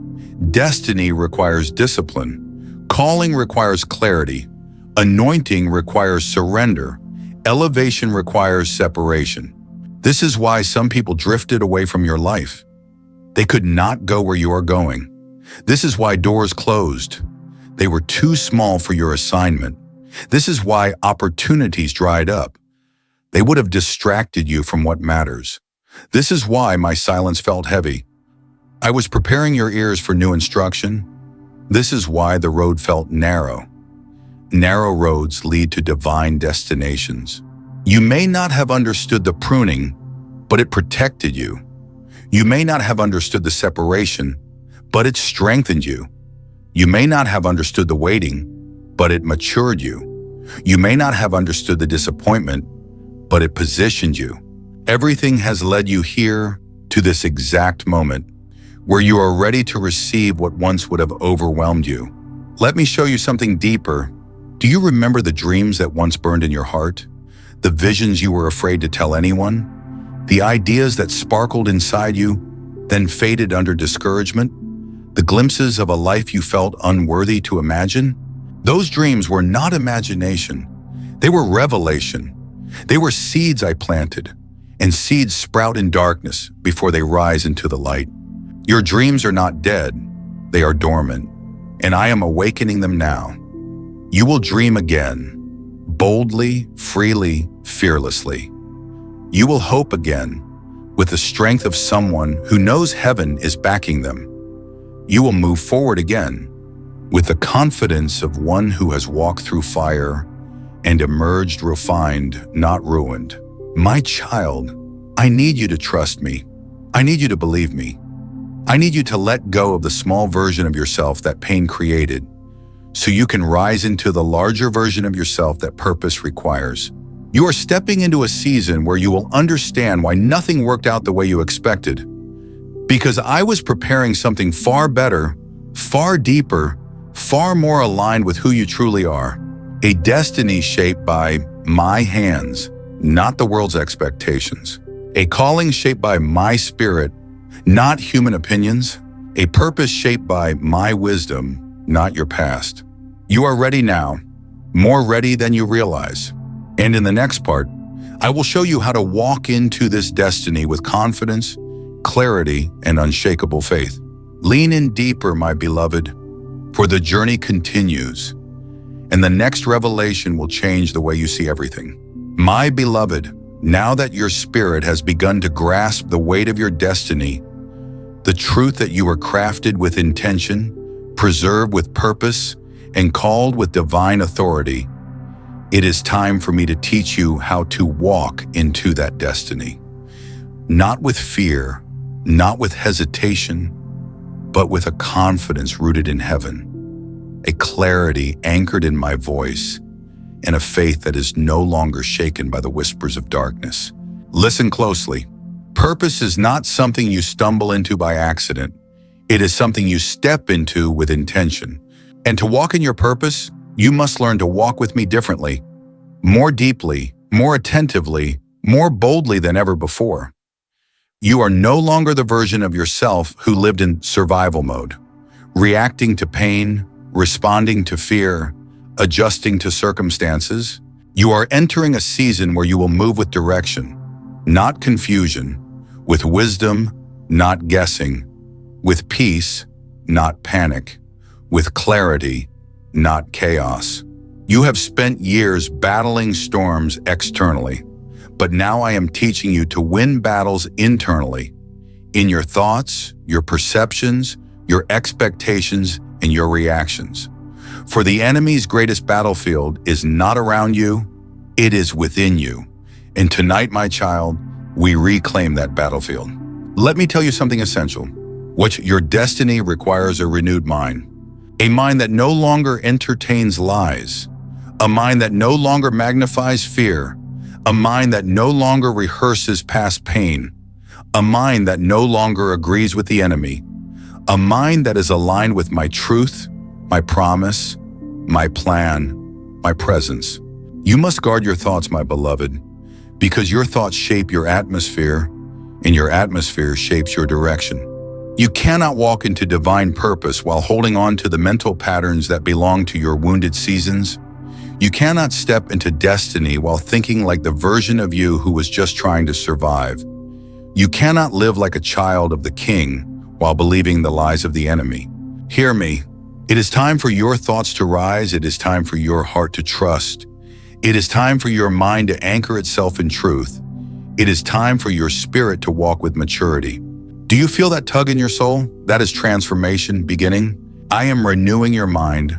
destiny requires discipline, calling requires clarity, anointing requires surrender, elevation requires separation. This is why some people drifted away from your life. They could not go where you are going. This is why doors closed. They were too small for your assignment. This is why opportunities dried up. They would have distracted you from what matters. This is why my silence felt heavy. I was preparing your ears for new instruction. This is why the road felt narrow. Narrow roads lead to divine destinations. You may not have understood the pruning, but it protected you. You may not have understood the separation, but it strengthened you. You may not have understood the waiting, but it matured you. You may not have understood the disappointment, but it positioned you. Everything has led you here to this exact moment where you are ready to receive what once would have overwhelmed you. Let me show you something deeper. Do you remember the dreams that once burned in your heart? The visions you were afraid to tell anyone? The ideas that sparkled inside you, then faded under discouragement? The glimpses of a life you felt unworthy to imagine? Those dreams were not imagination. They were revelation. They were seeds I planted, and seeds sprout in darkness before they rise into the light. Your dreams are not dead, they are dormant, and I am awakening them now. You will dream again, boldly, freely, fearlessly. You will hope again, with the strength of someone who knows heaven is backing them. You will move forward again, with the confidence of one who has walked through fire and emerged refined, not ruined. My child, I need you to trust me. I need you to believe me. I need you to let go of the small version of yourself that pain created, so you can rise into the larger version of yourself that purpose requires. You are stepping into a season where you will understand why nothing worked out the way you expected. Because I was preparing something far better, far deeper, far more aligned with who you truly are. A destiny shaped by my hands, not the world's expectations. A calling shaped by my spirit, not human opinions. A purpose shaped by my wisdom, not your past. You are ready now, more ready than you realize. And in the next part, I will show you how to walk into this destiny with confidence, clarity, and unshakable faith. Lean in deeper, my beloved, for the journey continues, and the next revelation will change the way you see everything. My beloved, now that your spirit has begun to grasp the weight of your destiny, the truth that you were crafted with intention, preserved with purpose, and called with divine authority, it is time for me to teach you how to walk into that destiny. Not with fear, not with hesitation, but with a confidence rooted in heaven, a clarity anchored in my voice, and a faith that is no longer shaken by the whispers of darkness. Listen closely. Purpose is not something you stumble into by accident. It is something you step into with intention. And to walk in your purpose, you must learn to walk with me differently, more deeply, more attentively, more boldly than ever before. You are no longer the version of yourself who lived in survival mode, reacting to pain, responding to fear, adjusting to circumstances. You are entering a season where you will move with direction, not confusion, with wisdom, not guessing, with peace, not panic, with clarity, not chaos. You have spent years battling storms externally, but now I am teaching you to win battles internally, in your thoughts, your perceptions, your expectations, and your reactions. For the enemy's greatest battlefield is not around you, it is within you. And tonight, my child, we reclaim that battlefield. Let me tell you something essential. Your destiny requires a renewed mind. A mind that no longer entertains lies. A mind that no longer magnifies fear. A mind that no longer rehearses past pain. A mind that no longer agrees with the enemy. A mind that is aligned with my truth, my promise, my plan, my presence. You must guard your thoughts, my beloved, because your thoughts shape your atmosphere, and your atmosphere shapes your direction. You cannot walk into divine purpose while holding on to the mental patterns that belong to your wounded seasons. You cannot step into destiny while thinking like the version of you who was just trying to survive. You cannot live like a child of the King while believing the lies of the enemy. Hear me. It is time for your thoughts to rise. It is time for your heart to trust. It is time for your mind to anchor itself in truth. It is time for your spirit to walk with maturity. Do you feel that tug in your soul? That is transformation beginning. I am renewing your mind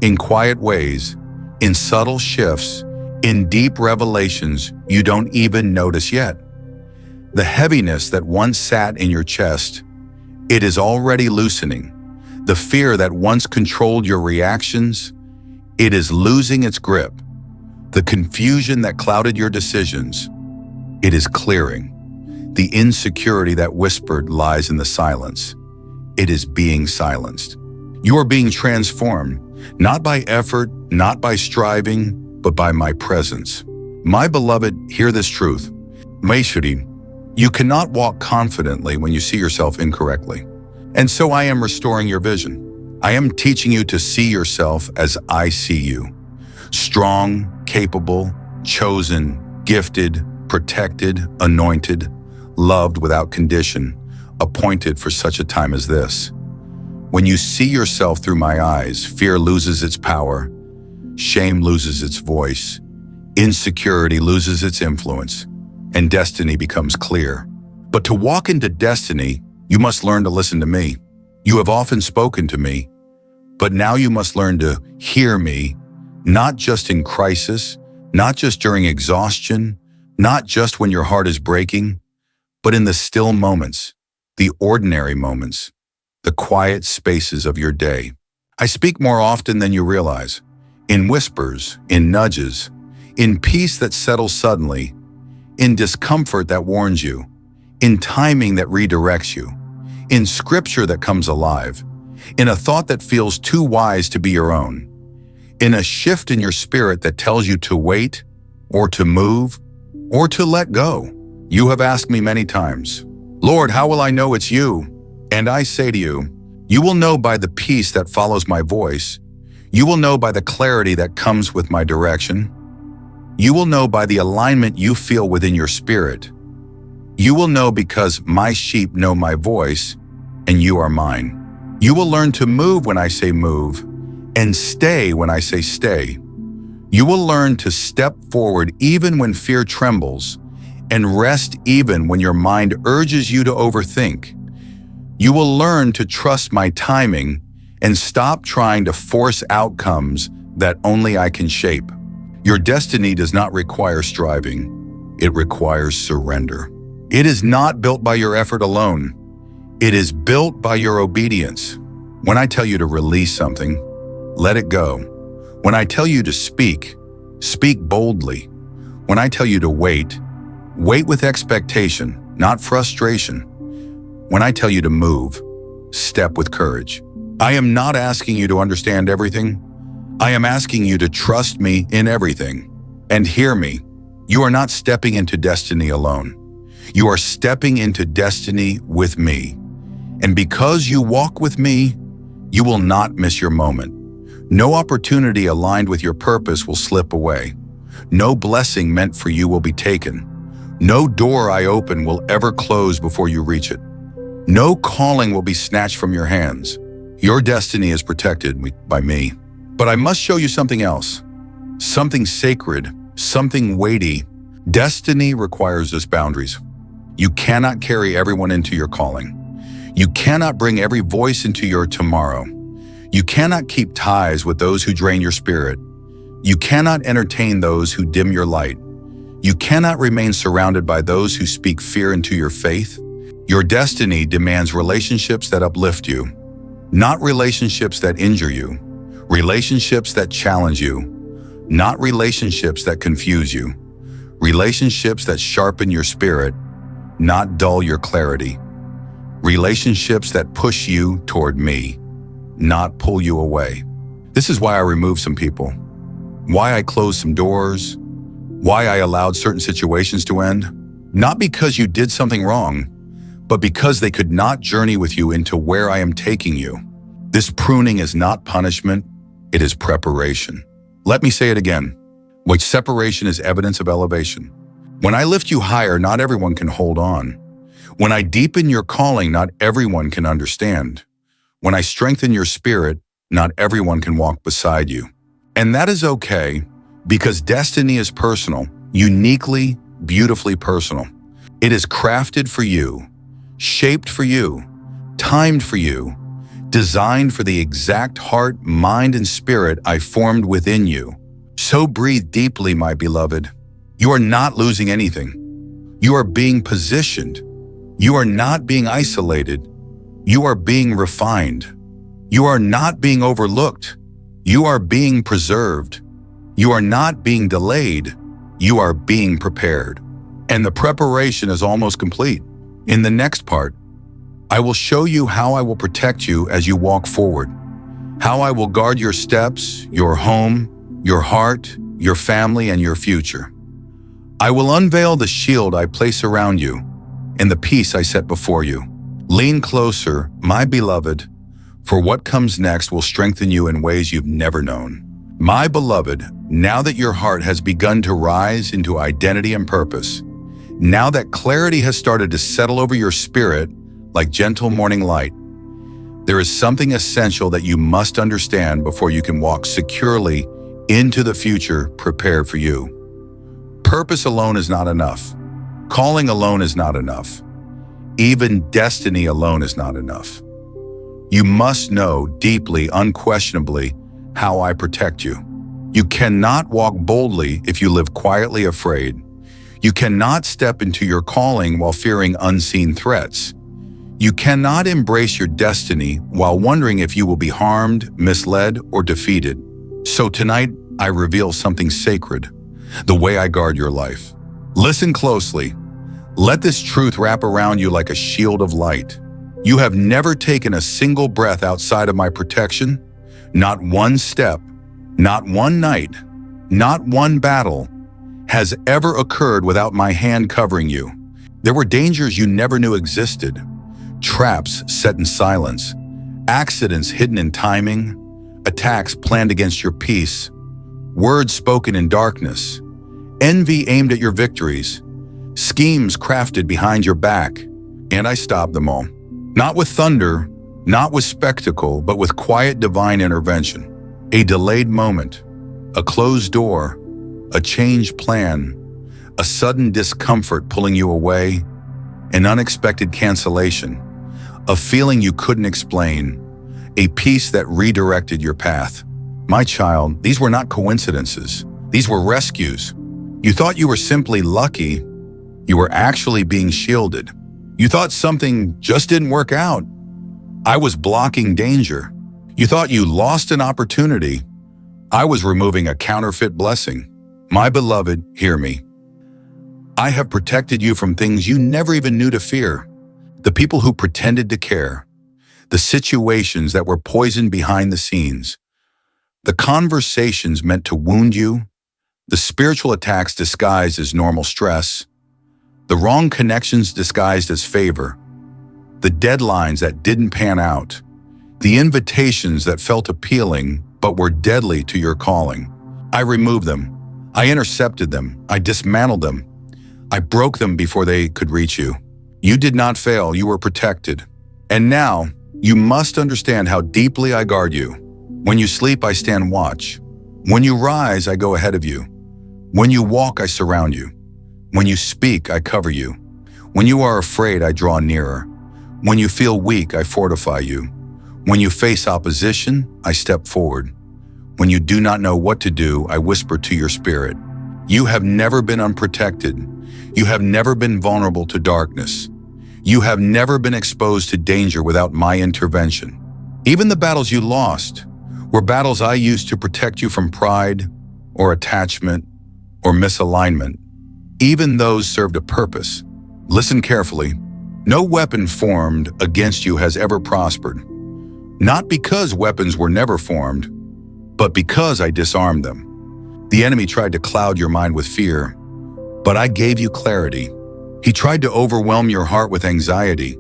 in quiet ways, in subtle shifts, in deep revelations you don't even notice yet. The heaviness that once sat in your chest, it is already loosening. The fear that once controlled your reactions, it is losing its grip. The confusion that clouded your decisions, it is clearing. The insecurity that whispered lies in the silence, it is being silenced. You are being transformed, not by effort, not by striving, but by my presence. My beloved, hear this truth. Maishuri, you cannot walk confidently when you see yourself incorrectly. And so I am restoring your vision. I am teaching you to see yourself as I see you. Strong, capable, chosen, gifted, protected, anointed, loved without condition, appointed for such a time as this. When you see yourself through my eyes, fear loses its power, shame loses its voice, insecurity loses its influence, and destiny becomes clear. But to walk into destiny, you must learn to listen to me. You have often spoken to me, but now you must learn to hear me, not just in crisis, not just during exhaustion, not just when your heart is breaking, but in the still moments, the ordinary moments, the quiet spaces of your day. I speak more often than you realize, in whispers, in nudges, in peace that settles suddenly, in discomfort that warns you, in timing that redirects you, in scripture that comes alive, in a thought that feels too wise to be your own, in a shift in your spirit that tells you to wait, or to move, or to let go. You have asked me many times, Lord, how will I know it's you? And I say to you, you will know by the peace that follows my voice. You will know by the clarity that comes with my direction. You will know by the alignment you feel within your spirit. You will know because my sheep know my voice, and you are mine. You will learn to move when I say move, and stay when I say stay. You will learn to step forward even when fear trembles, and rest even when your mind urges you to overthink. You will learn to trust my timing and stop trying to force outcomes that only I can shape. Your destiny does not require striving. It requires surrender. It is not built by your effort alone. It is built by your obedience. When I tell you to release something, let it go. When I tell you to speak, speak boldly. When I tell you to wait, wait with expectation, not frustration. When I tell you to move, step with courage. I am not asking you to understand everything. I am asking you to trust me in everything. And hear me, you are not stepping into destiny alone. You are stepping into destiny with me. And because you walk with me, you will not miss your moment. No opportunity aligned with your purpose will slip away. No blessing meant for you will be taken. No door I open will ever close before you reach it. No calling will be snatched from your hands. Your destiny is protected by me. But I must show you something else. Something sacred, something weighty. Destiny requires us boundaries. You cannot carry everyone into your calling. You cannot bring every voice into your tomorrow. You cannot keep ties with those who drain your spirit. You cannot entertain those who dim your light. You cannot remain surrounded by those who speak fear into your faith. Your destiny demands relationships that uplift you, not relationships that injure you, relationships that challenge you, not relationships that confuse you, relationships that sharpen your spirit, not dull your clarity, relationships that push you toward me, not pull you away. This is why I removed some people, why I closed some doors, why I allowed certain situations to end. Not because you did something wrong, but because they could not journey with you into where I am taking you. This pruning is not punishment, it is preparation. Let me say it again, which separation is evidence of elevation. When I lift you higher, not everyone can hold on. When I deepen your calling, not everyone can understand. When I strengthen your spirit, not everyone can walk beside you. And that is okay, because destiny is personal, uniquely, beautifully personal. It is crafted for you, shaped for you, timed for you, designed for the exact heart, mind, and spirit I formed within you. So breathe deeply, my beloved. You are not losing anything. You are being positioned. You are not being isolated. You are being refined. You are not being overlooked. You are being preserved. You are not being delayed. You are being prepared. And the preparation is almost complete. In the next part, I will show you how I will protect you as you walk forward, how I will guard your steps, your home, your heart, your family, and your future. I will unveil the shield I place around you and the peace I set before you. Lean closer, my beloved, for what comes next will strengthen you in ways you've never known. My beloved, now that your heart has begun to rise into identity and purpose, now that clarity has started to settle over your spirit like gentle morning light, there is something essential that you must understand before you can walk securely into the future prepared for you. Purpose alone is not enough. Calling alone is not enough. Even destiny alone is not enough. You must know deeply, unquestionably, how I protect you. You cannot walk boldly if you live quietly afraid. You cannot step into your calling while fearing unseen threats. You cannot embrace your destiny while wondering if you will be harmed, misled, or defeated. So tonight, I reveal something sacred, the way I guard your life. Listen closely. Let this truth wrap around you like a shield of light. You have never taken a single breath outside of my protection. Not one step, not one night, not one battle has ever occurred without my hand covering you. There were dangers you never knew existed, traps set in silence, accidents hidden in timing, attacks planned against your peace, words spoken in darkness, envy aimed at your victories, schemes crafted behind your back, and I stopped them all. Not with thunder, not with spectacle, but with quiet divine intervention. A delayed moment, a closed door, a changed plan, a sudden discomfort pulling you away, an unexpected cancellation, a feeling you couldn't explain, a peace that redirected your path. My child, these were not coincidences. These were rescues. You thought you were simply lucky. You were actually being shielded. You thought something just didn't work out. I was blocking danger. You thought you lost an opportunity. I was removing a counterfeit blessing. My beloved, hear me. I have protected you from things you never even knew to fear. The people who pretended to care. The situations that were poisoned behind the scenes. The conversations meant to wound you. The spiritual attacks disguised as normal stress. The wrong connections disguised as favor. The deadlines that didn't pan out. The invitations that felt appealing but were deadly to your calling. I removed them. I intercepted them. I dismantled them. I broke them before they could reach you. You did not fail. You were protected. And now, you must understand how deeply I guard you. When you sleep, I stand watch. When you rise, I go ahead of you. When you walk, I surround you. When you speak, I cover you. When you are afraid, I draw nearer. When you feel weak, I fortify you. When you face opposition, I step forward. When you do not know what to do, I whisper to your spirit. You have never been unprotected. You have never been vulnerable to darkness. You have never been exposed to danger without my intervention. Even the battles you lost were battles I used to protect you from pride or attachment or misalignment. Even those served a purpose. Listen carefully. No weapon formed against you has ever prospered. Not because weapons were never formed, but because I disarmed them. The enemy tried to cloud your mind with fear, but I gave you clarity. He tried to overwhelm your heart with anxiety,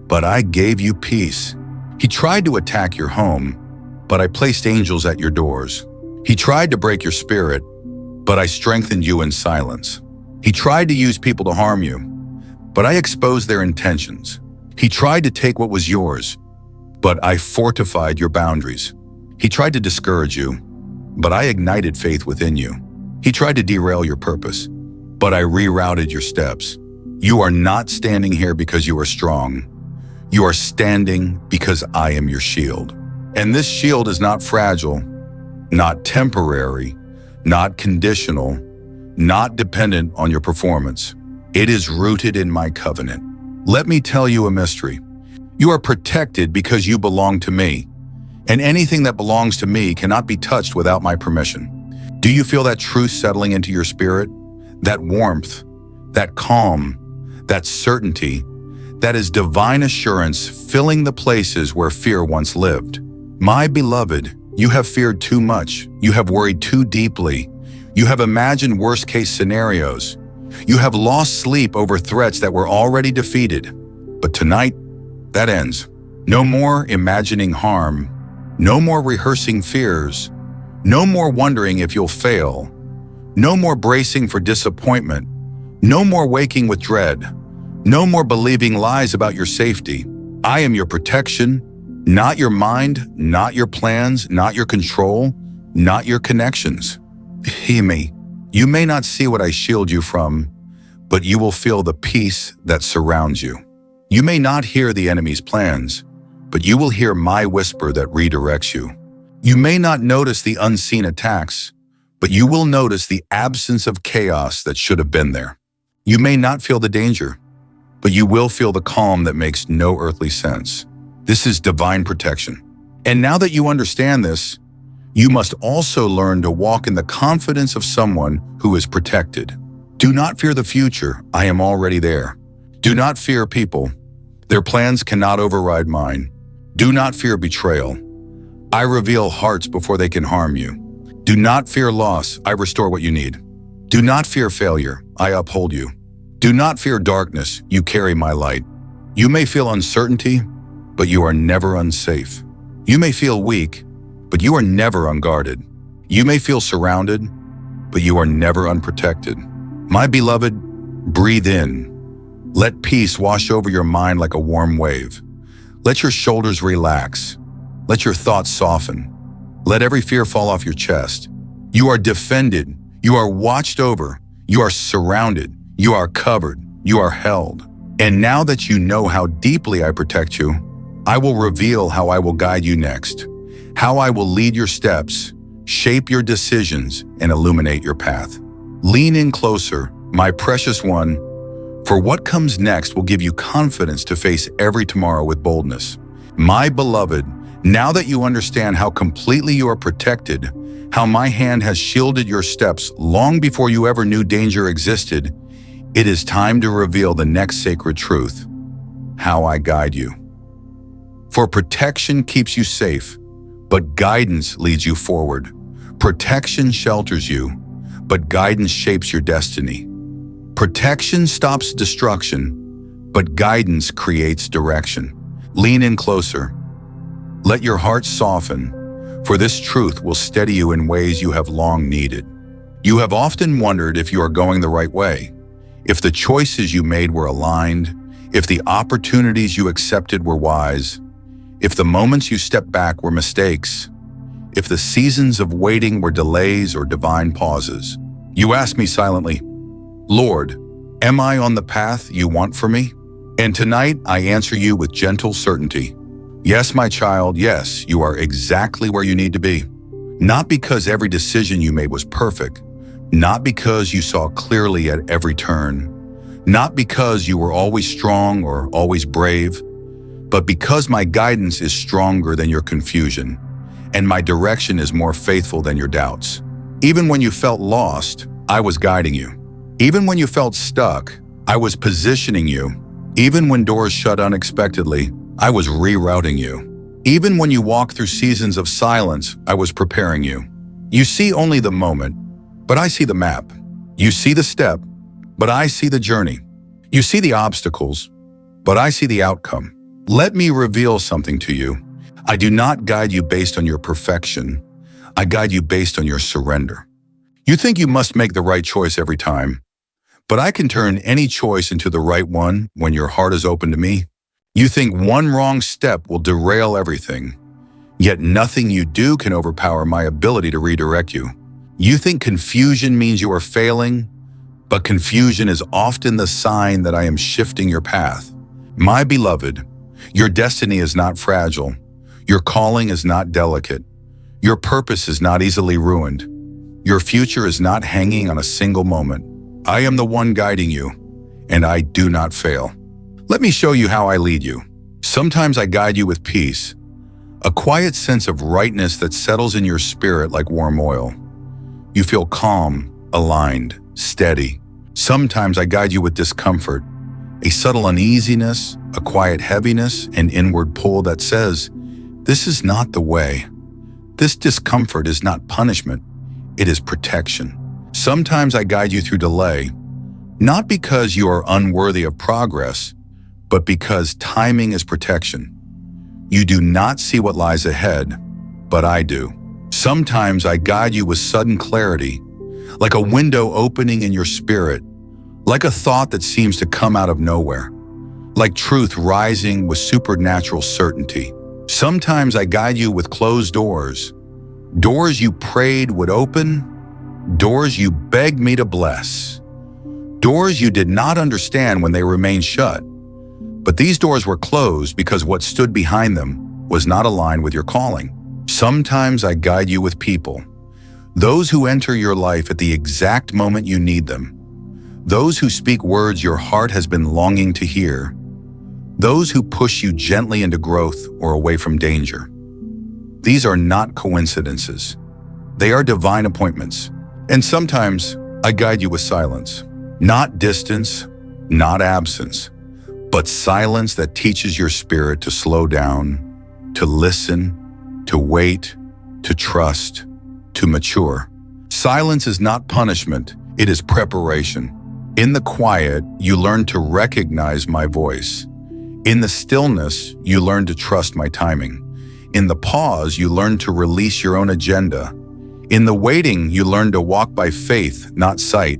but I gave you peace. He tried to attack your home, but I placed angels at your doors. He tried to break your spirit, but I strengthened you in silence. He tried to use people to harm you, but I exposed their intentions. He tried to take what was yours, but I fortified your boundaries. He tried to discourage you, but I ignited faith within you. He tried to derail your purpose, but I rerouted your steps. You are not standing here because you are strong. You are standing because I am your shield. And this shield is not fragile, not temporary, not conditional, not dependent on your performance. It is rooted in my covenant. Let me tell you a mystery. You are protected because you belong to me, and anything that belongs to me cannot be touched without my permission. Do you feel that truth settling into your spirit? That warmth, that calm, that certainty, that is divine assurance filling the places where fear once lived. My beloved, you have feared too much. You have worried too deeply. You have imagined worst-case scenarios. You have lost sleep over threats that were already defeated. But tonight, that ends. No more imagining harm. No more rehearsing fears. No more wondering if you'll fail. No more bracing for disappointment. No more waking with dread. No more believing lies about your safety. I am your protection, not your mind, not your plans, not your control, not your connections. Hear me. You may not see what I shield you from, but you will feel the peace that surrounds you. You may not hear the enemy's plans, but you will hear my whisper that redirects you. You may not notice the unseen attacks, but you will notice the absence of chaos that should have been there. You may not feel the danger, but you will feel the calm that makes no earthly sense. This is divine protection. And now that you understand this, you must also learn to walk in the confidence of someone who is protected. Do not fear the future. I am already there. Do not fear people. Their plans cannot override mine. Do not fear betrayal. I reveal hearts before they can harm you. Do not fear loss. I restore what you need. Do not fear failure. I uphold you. Do not fear darkness. You carry my light. You may feel uncertainty, but you are never unsafe. You may feel weak, but you are never unguarded. You may feel surrounded, but you are never unprotected. My beloved, breathe in. Let peace wash over your mind like a warm wave. Let your shoulders relax. Let your thoughts soften. Let every fear fall off your chest. You are defended. You are watched over. You are surrounded. You are covered. You are held. And now that you know how deeply I protect you, I will reveal how I will guide you next, how I will lead your steps, shape your decisions, and illuminate your path. Lean in closer, my precious one, for what comes next will give you confidence to face every tomorrow with boldness. My beloved, now that you understand how completely you are protected, how my hand has shielded your steps long before you ever knew danger existed, it is time to reveal the next sacred truth, how I guide you. For protection keeps you safe, but guidance leads you forward. Protection shelters you, but guidance shapes your destiny. Protection stops destruction, but guidance creates direction. Lean in closer. Let your heart soften, for this truth will steady you in ways you have long needed. You have often wondered if you are going the right way, if the choices you made were aligned, if the opportunities you accepted were wise, if the moments you stepped back were mistakes, if the seasons of waiting were delays or divine pauses. You ask me silently, Lord, am I on the path you want for me? And tonight I answer you with gentle certainty. Yes, my child, yes, you are exactly where you need to be. Not because every decision you made was perfect, not because you saw clearly at every turn, not because you were always strong or always brave, but because my guidance is stronger than your confusion, and my direction is more faithful than your doubts. Even when you felt lost, I was guiding you. Even when you felt stuck, I was positioning you. Even when doors shut unexpectedly, I was rerouting you. Even when you walked through seasons of silence, I was preparing you. You see only the moment, but I see the map. You see the step, but I see the journey. You see the obstacles, but I see the outcome. Let me reveal something to you. I do not guide you based on your perfection. I guide you based on your surrender. You think you must make the right choice every time, but I can turn any choice into the right one when your heart is open to me. You think one wrong step will derail everything, yet nothing you do can overpower my ability to redirect you. You think confusion means you are failing, but confusion is often the sign that I am shifting your path. My beloved, your destiny is not fragile. Your calling is not delicate. Your purpose is not easily ruined. Your future is not hanging on a single moment. I am the one guiding you, and I do not fail. Let me show you how I lead you. Sometimes I guide you with peace, a quiet sense of rightness that settles in your spirit like warm oil. You feel calm, aligned, steady. Sometimes I guide you with discomfort, a subtle uneasiness, a quiet heaviness, an inward pull that says, "This is not the way." This discomfort is not punishment, it is protection. Sometimes I guide you through delay, not because you are unworthy of progress, but because timing is protection. You do not see what lies ahead, but I do. Sometimes I guide you with sudden clarity, like a window opening in your spirit, like a thought that seems to come out of nowhere, like truth rising with supernatural certainty. Sometimes I guide you with closed doors, doors you prayed would open, doors you begged me to bless, doors you did not understand when they remained shut. But these doors were closed because what stood behind them was not aligned with your calling. Sometimes I guide you with people, those who enter your life at the exact moment you need them, those who speak words your heart has been longing to hear, those who push you gently into growth or away from danger. These are not coincidences. They are divine appointments. And sometimes I guide you with silence, not distance, not absence, but silence that teaches your spirit to slow down, to listen, to wait, to trust, to mature. Silence is not punishment, it is preparation. In the quiet, you learn to recognize my voice. In the stillness, you learn to trust my timing. In the pause, you learn to release your own agenda. In the waiting, you learn to walk by faith, not sight.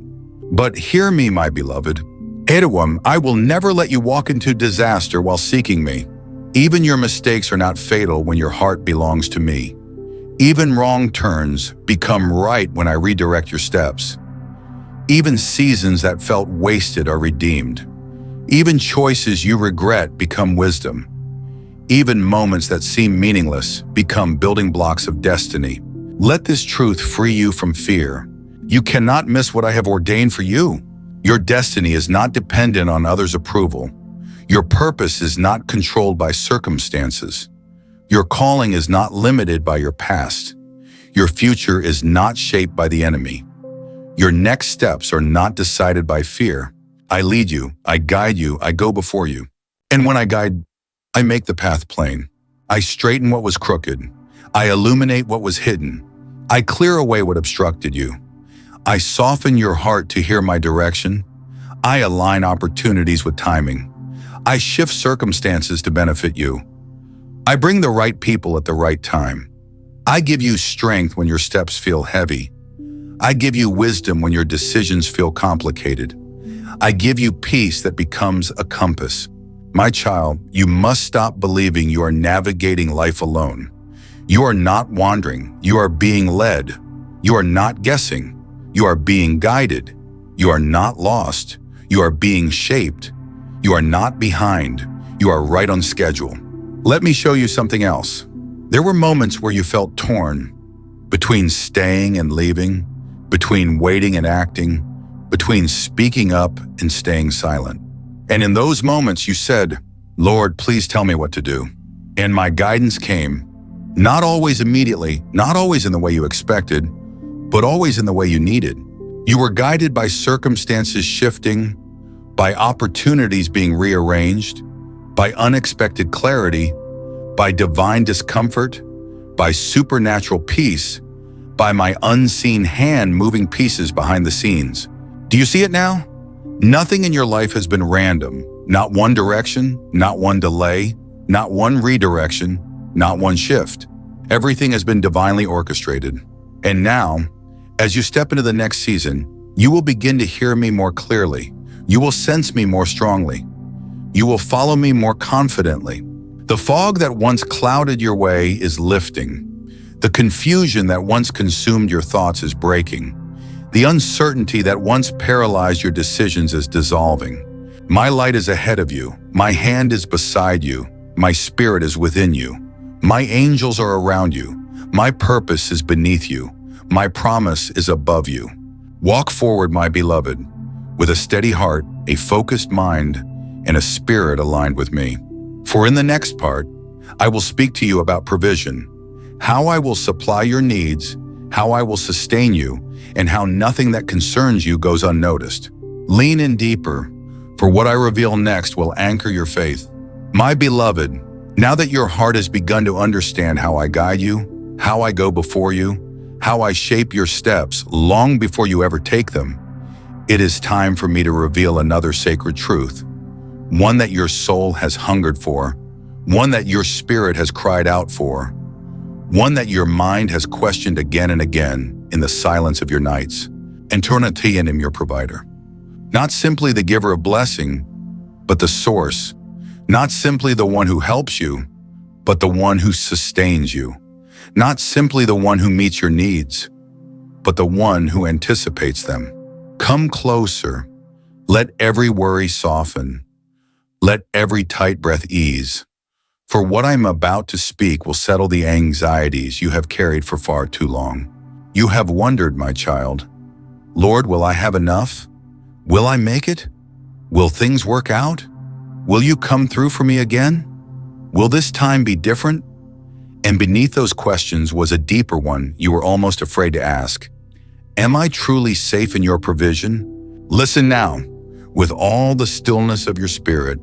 But hear me, my beloved. Edwam, I will never let you walk into disaster while seeking me. Even your mistakes are not fatal when your heart belongs to me. Even wrong turns become right when I redirect your steps. Even seasons that felt wasted are redeemed. Even choices you regret become wisdom. Even moments that seem meaningless become building blocks of destiny. Let this truth free you from fear. You cannot miss what I have ordained for you. Your destiny is not dependent on others' approval. Your purpose is not controlled by circumstances. Your calling is not limited by your past. Your future is not shaped by the enemy. Your next steps are not decided by fear. I lead you, I guide you, I go before you. And when I guide, I make the path plain. I straighten what was crooked. I illuminate what was hidden. I clear away what obstructed you. I soften your heart to hear my direction. I align opportunities with timing. I shift circumstances to benefit you. I bring the right people at the right time. I give you strength when your steps feel heavy. I give you wisdom when your decisions feel complicated. I give you peace that becomes a compass. My child, you must stop believing you are navigating life alone. You are not wandering. You are being led. You are not guessing. You are being guided. You are not lost. You are being shaped. You are not behind. You are right on schedule. Let me show you something else. There were moments where you felt torn, between staying and leaving, between waiting and acting, between speaking up and staying silent. And in those moments you said, "Lord, please tell me what to do." And my guidance came, not always immediately, not always in the way you expected, but always in the way you needed. You were guided by circumstances shifting, by opportunities being rearranged, by unexpected clarity, by divine discomfort, by supernatural peace, by my unseen hand moving pieces behind the scenes. Do you see it now? Nothing in your life has been random. Not one direction, not one delay, not one redirection, not one shift. Everything has been divinely orchestrated. And now, as you step into the next season, you will begin to hear me more clearly. You will sense me more strongly. You will follow me more confidently. The fog that once clouded your way is lifting. The confusion that once consumed your thoughts is breaking. The uncertainty that once paralyzed your decisions is dissolving. My light is ahead of you. My hand is beside you. My spirit is within you. My angels are around you. My purpose is beneath you. My promise is above you. Walk forward, my beloved. with a steady heart, a focused mind, and a spirit aligned with me. For in the next part, I will speak to you about provision, how I will supply your needs, how I will sustain you, and how nothing that concerns you goes unnoticed. Lean in deeper, for what I reveal next will anchor your faith. My beloved, now that your heart has begun to understand how I guide you, how I go before you, how I shape your steps long before you ever take them, it is time for me to reveal another sacred truth, one that your soul has hungered for, one that your spirit has cried out for, one that your mind has questioned again and again in the silence of your nights. And turn to Him, your provider. Not simply the giver of blessing, but the source. Not simply the one who helps you, but the one who sustains you. Not simply the one who meets your needs, but the one who anticipates them. Come closer. Let every worry soften. Let every tight breath ease. For what I'm about to speak will settle the anxieties you have carried for far too long. You have wondered, my child, Lord, will I have enough? Will I make it? Will things work out? Will you come through for me again? Will this time be different? And beneath those questions was a deeper one you were almost afraid to ask. Am I truly safe in your provision? Listen now, with all the stillness of your spirit.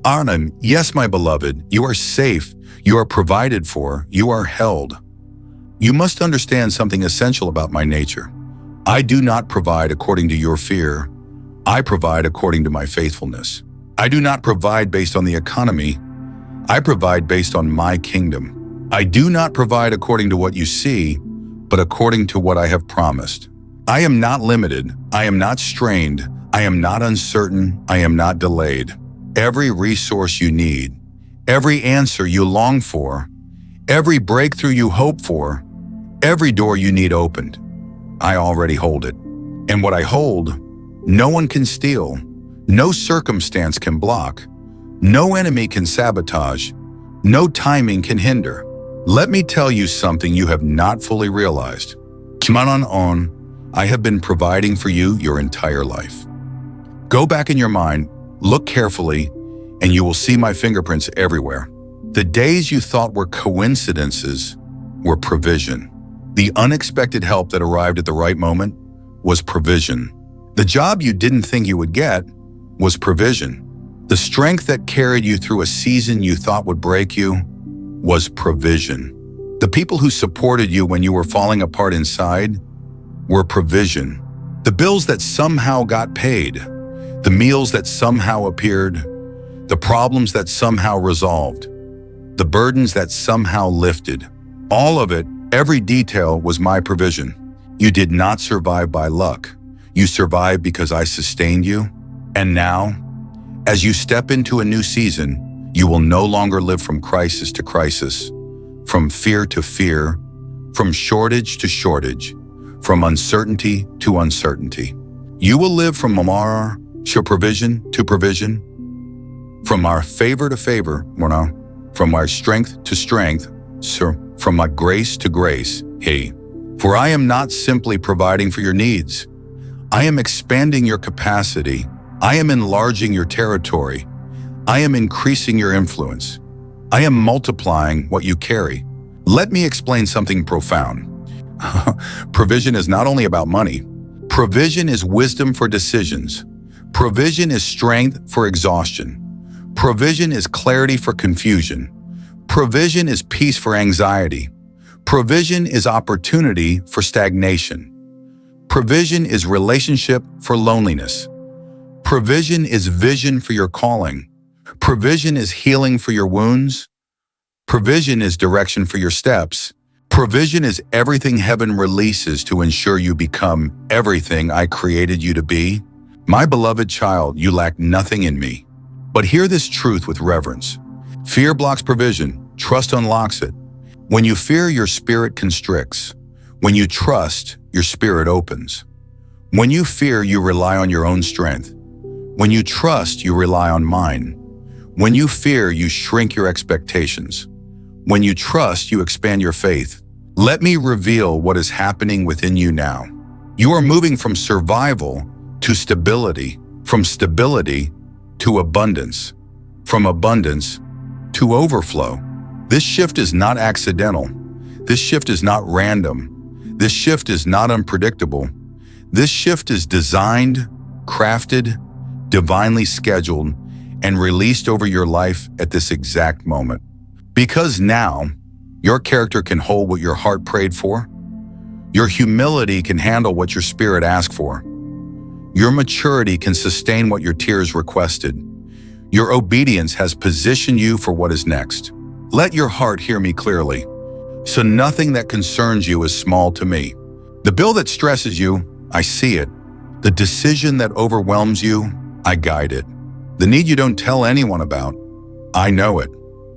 Arnhem, yes, my beloved, you are safe, you are provided for, you are held. You must understand something essential about my nature. I do not provide according to your fear. I provide according to my faithfulness. I do not provide based on the economy. I provide based on my kingdom. I do not provide according to what you see, but according to what I have promised. I am not limited. I am not strained. I am not uncertain. I am not delayed. Every resource you need, every answer you long for, every breakthrough you hope for, every door you need opened, I already hold it. And what I hold, no one can steal, no circumstance can block, no enemy can sabotage, no timing can hinder. Let me tell you something you have not fully realized. I have been providing for you your entire life. Go back in your mind, look carefully, and you will see my fingerprints everywhere. The days you thought were coincidences were provision. The unexpected help that arrived at the right moment was provision. The job you didn't think you would get was provision. The strength that carried you through a season you thought would break you was provision. The people who supported you when you were falling apart inside were provision. The bills that somehow got paid, the meals that somehow appeared, the problems that somehow resolved, the burdens that somehow lifted. All of it, every detail was my provision. You did not survive by luck. You survived because I sustained you. And now, as you step into a new season, you will no longer live from crisis to crisis, from fear to fear, from shortage to shortage, from uncertainty to uncertainty. You will live from Amara to provision to provision, from our favor to favor, from our strength to strength, from my grace to grace. Hey, for I am not simply providing for your needs. I am expanding your capacity. I am enlarging your territory. I am increasing your influence. I am multiplying what you carry. Let me explain something profound. Provision is not only about money. Provision is wisdom for decisions. Provision is strength for exhaustion. Provision is clarity for confusion. Provision is peace for anxiety. Provision is opportunity for stagnation. Provision is relationship for loneliness. Provision is vision for your calling. Provision is healing for your wounds. Provision is direction for your steps. Provision is everything heaven releases to ensure you become everything I created you to be. My beloved child, you lack nothing in me. But hear this truth with reverence. Fear blocks provision. Trust unlocks it. When you fear, your spirit constricts. When you trust, your spirit opens. When you fear, you rely on your own strength. When you trust, you rely on mine. When you fear, you shrink your expectations. When you trust, you expand your faith. Let me reveal what is happening within you now. You are moving from survival to stability, from stability to abundance, from abundance to overflow. This shift is not accidental. This shift is not random. This shift is not unpredictable. This shift is designed, crafted, divinely scheduled, and released over your life at this exact moment. Because now, your character can hold what your heart prayed for. Your humility can handle what your spirit asked for. Your maturity can sustain what your tears requested. Your obedience has positioned you for what is next. Let your heart hear me clearly. So nothing that concerns you is small to me. The bill that stresses you, I see it. The decision that overwhelms you, I guide it. The need you don't tell anyone about, I know it.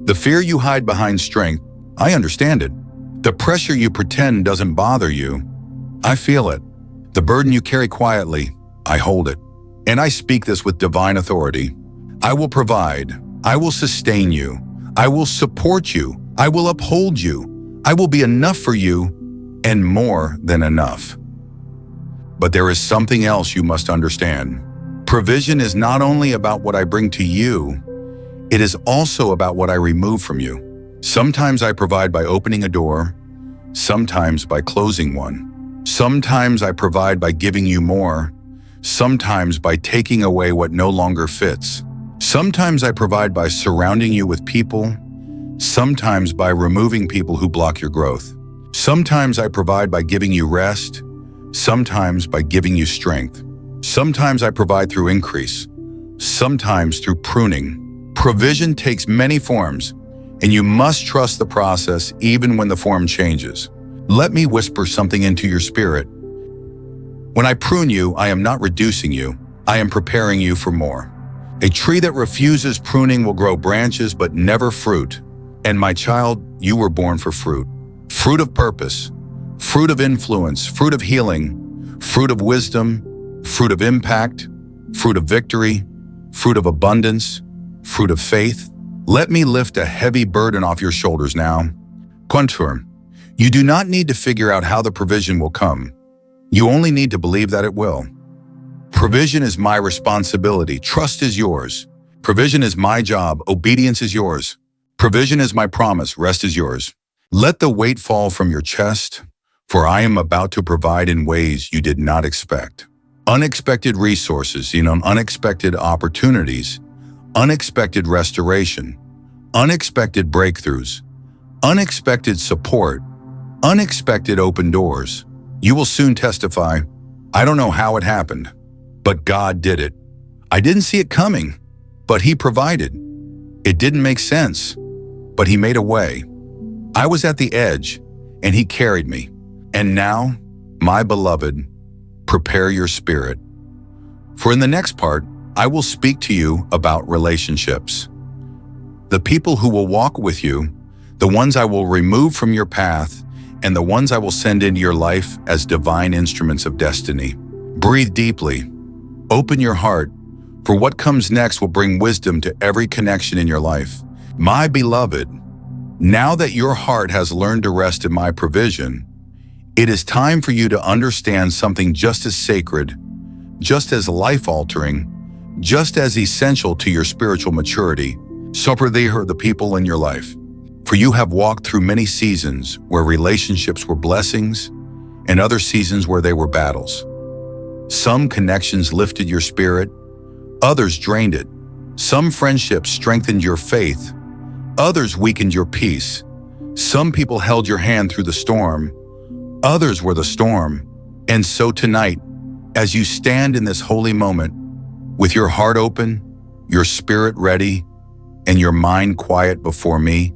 The fear you hide behind strength, I understand it. The pressure you pretend doesn't bother you, I feel it. The burden you carry quietly, I hold it. And I speak this with divine authority. I will provide. I will sustain you. I will support you. I will uphold you. I will be enough for you and more than enough. But there is something else you must understand. Provision is not only about what I bring to you, it is also about what I remove from you. Sometimes I provide by opening a door, sometimes by closing one. Sometimes I provide by giving you more, sometimes by taking away what no longer fits. Sometimes I provide by surrounding you with people, sometimes by removing people who block your growth. Sometimes I provide by giving you rest, sometimes by giving you strength. Sometimes I provide through increase, sometimes through pruning. Provision takes many forms, and you must trust the process even when the form changes. Let me whisper something into your spirit. When I prune you, I am not reducing you. I am preparing you for more. A tree that refuses pruning will grow branches but never fruit. And my child, you were born for fruit. Fruit of purpose, fruit of influence, fruit of healing, fruit of wisdom, fruit of impact, fruit of victory, fruit of abundance, fruit of faith. Let me lift a heavy burden off your shoulders now. Contour. You do not need to figure out how the provision will come. You only need to believe that it will. Provision is my responsibility. Trust is yours. Provision is my job. Obedience is yours. Provision is my promise. Rest is yours. Let the weight fall from your chest, for I am about to provide in ways you did not expect. Unexpected resources, unexpected opportunities, unexpected restoration, unexpected breakthroughs, unexpected support, unexpected open doors. You will soon testify, I don't know how it happened, but God did it. I didn't see it coming, but He provided. It didn't make sense, but He made a way. I was at the edge, and He carried me. And now, my beloved, prepare your spirit. For in the next part, I will speak to you about relationships. The people who will walk with you, the ones I will remove from your path, and the ones I will send into your life as divine instruments of destiny. Breathe deeply. Open your heart, for what comes next will bring wisdom to every connection in your life. My beloved, now that your heart has learned to rest in my provision, it is time for you to understand something just as sacred, just as life-altering, just as essential to your spiritual maturity. So prepare the people in your life. For you have walked through many seasons where relationships were blessings and other seasons where they were battles. Some connections lifted your spirit, others drained it. Some friendships strengthened your faith, others weakened your peace. Some people held your hand through the storm, others were the storm. And so tonight, as you stand in this holy moment, with your heart open, your spirit ready, and your mind quiet before me,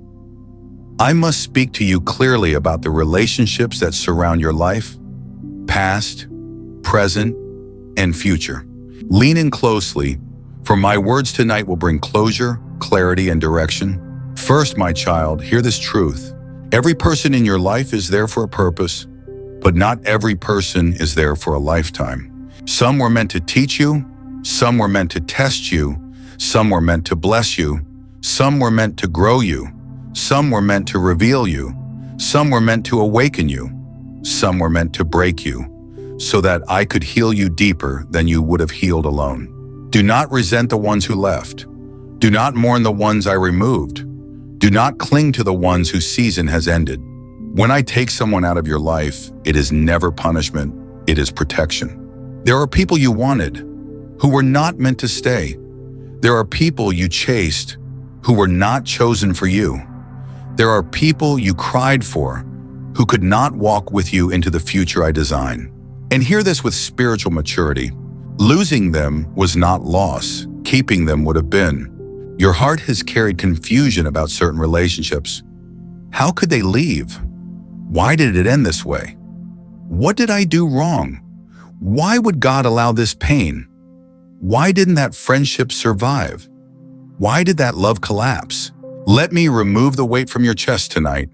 I must speak to you clearly about the relationships that surround your life, past, present, and future. Lean in closely, for my words tonight will bring closure, clarity, and direction. First, my child, hear this truth. Every person in your life is there for a purpose, but not every person is there for a lifetime. Some were meant to teach you, some were meant to test you, some were meant to bless you, some were meant to grow you, some were meant to reveal you, some were meant to awaken you, some were meant to break you, so that I could heal you deeper than you would have healed alone. Do not resent the ones who left. Do not mourn the ones I removed. Do not cling to the ones whose season has ended. When I take someone out of your life, it is never punishment, it is protection. There are people you wanted who were not meant to stay. There are people you chased who were not chosen for you. There are people you cried for who could not walk with you into the future I design. And hear this with spiritual maturity. Losing them was not loss. Keeping them would have been. Your heart has carried confusion about certain relationships. How could they leave? Why did it end this way? What did I do wrong? Why would God allow this pain? Why didn't that friendship survive? Why did that love collapse? Let me remove the weight from your chest tonight.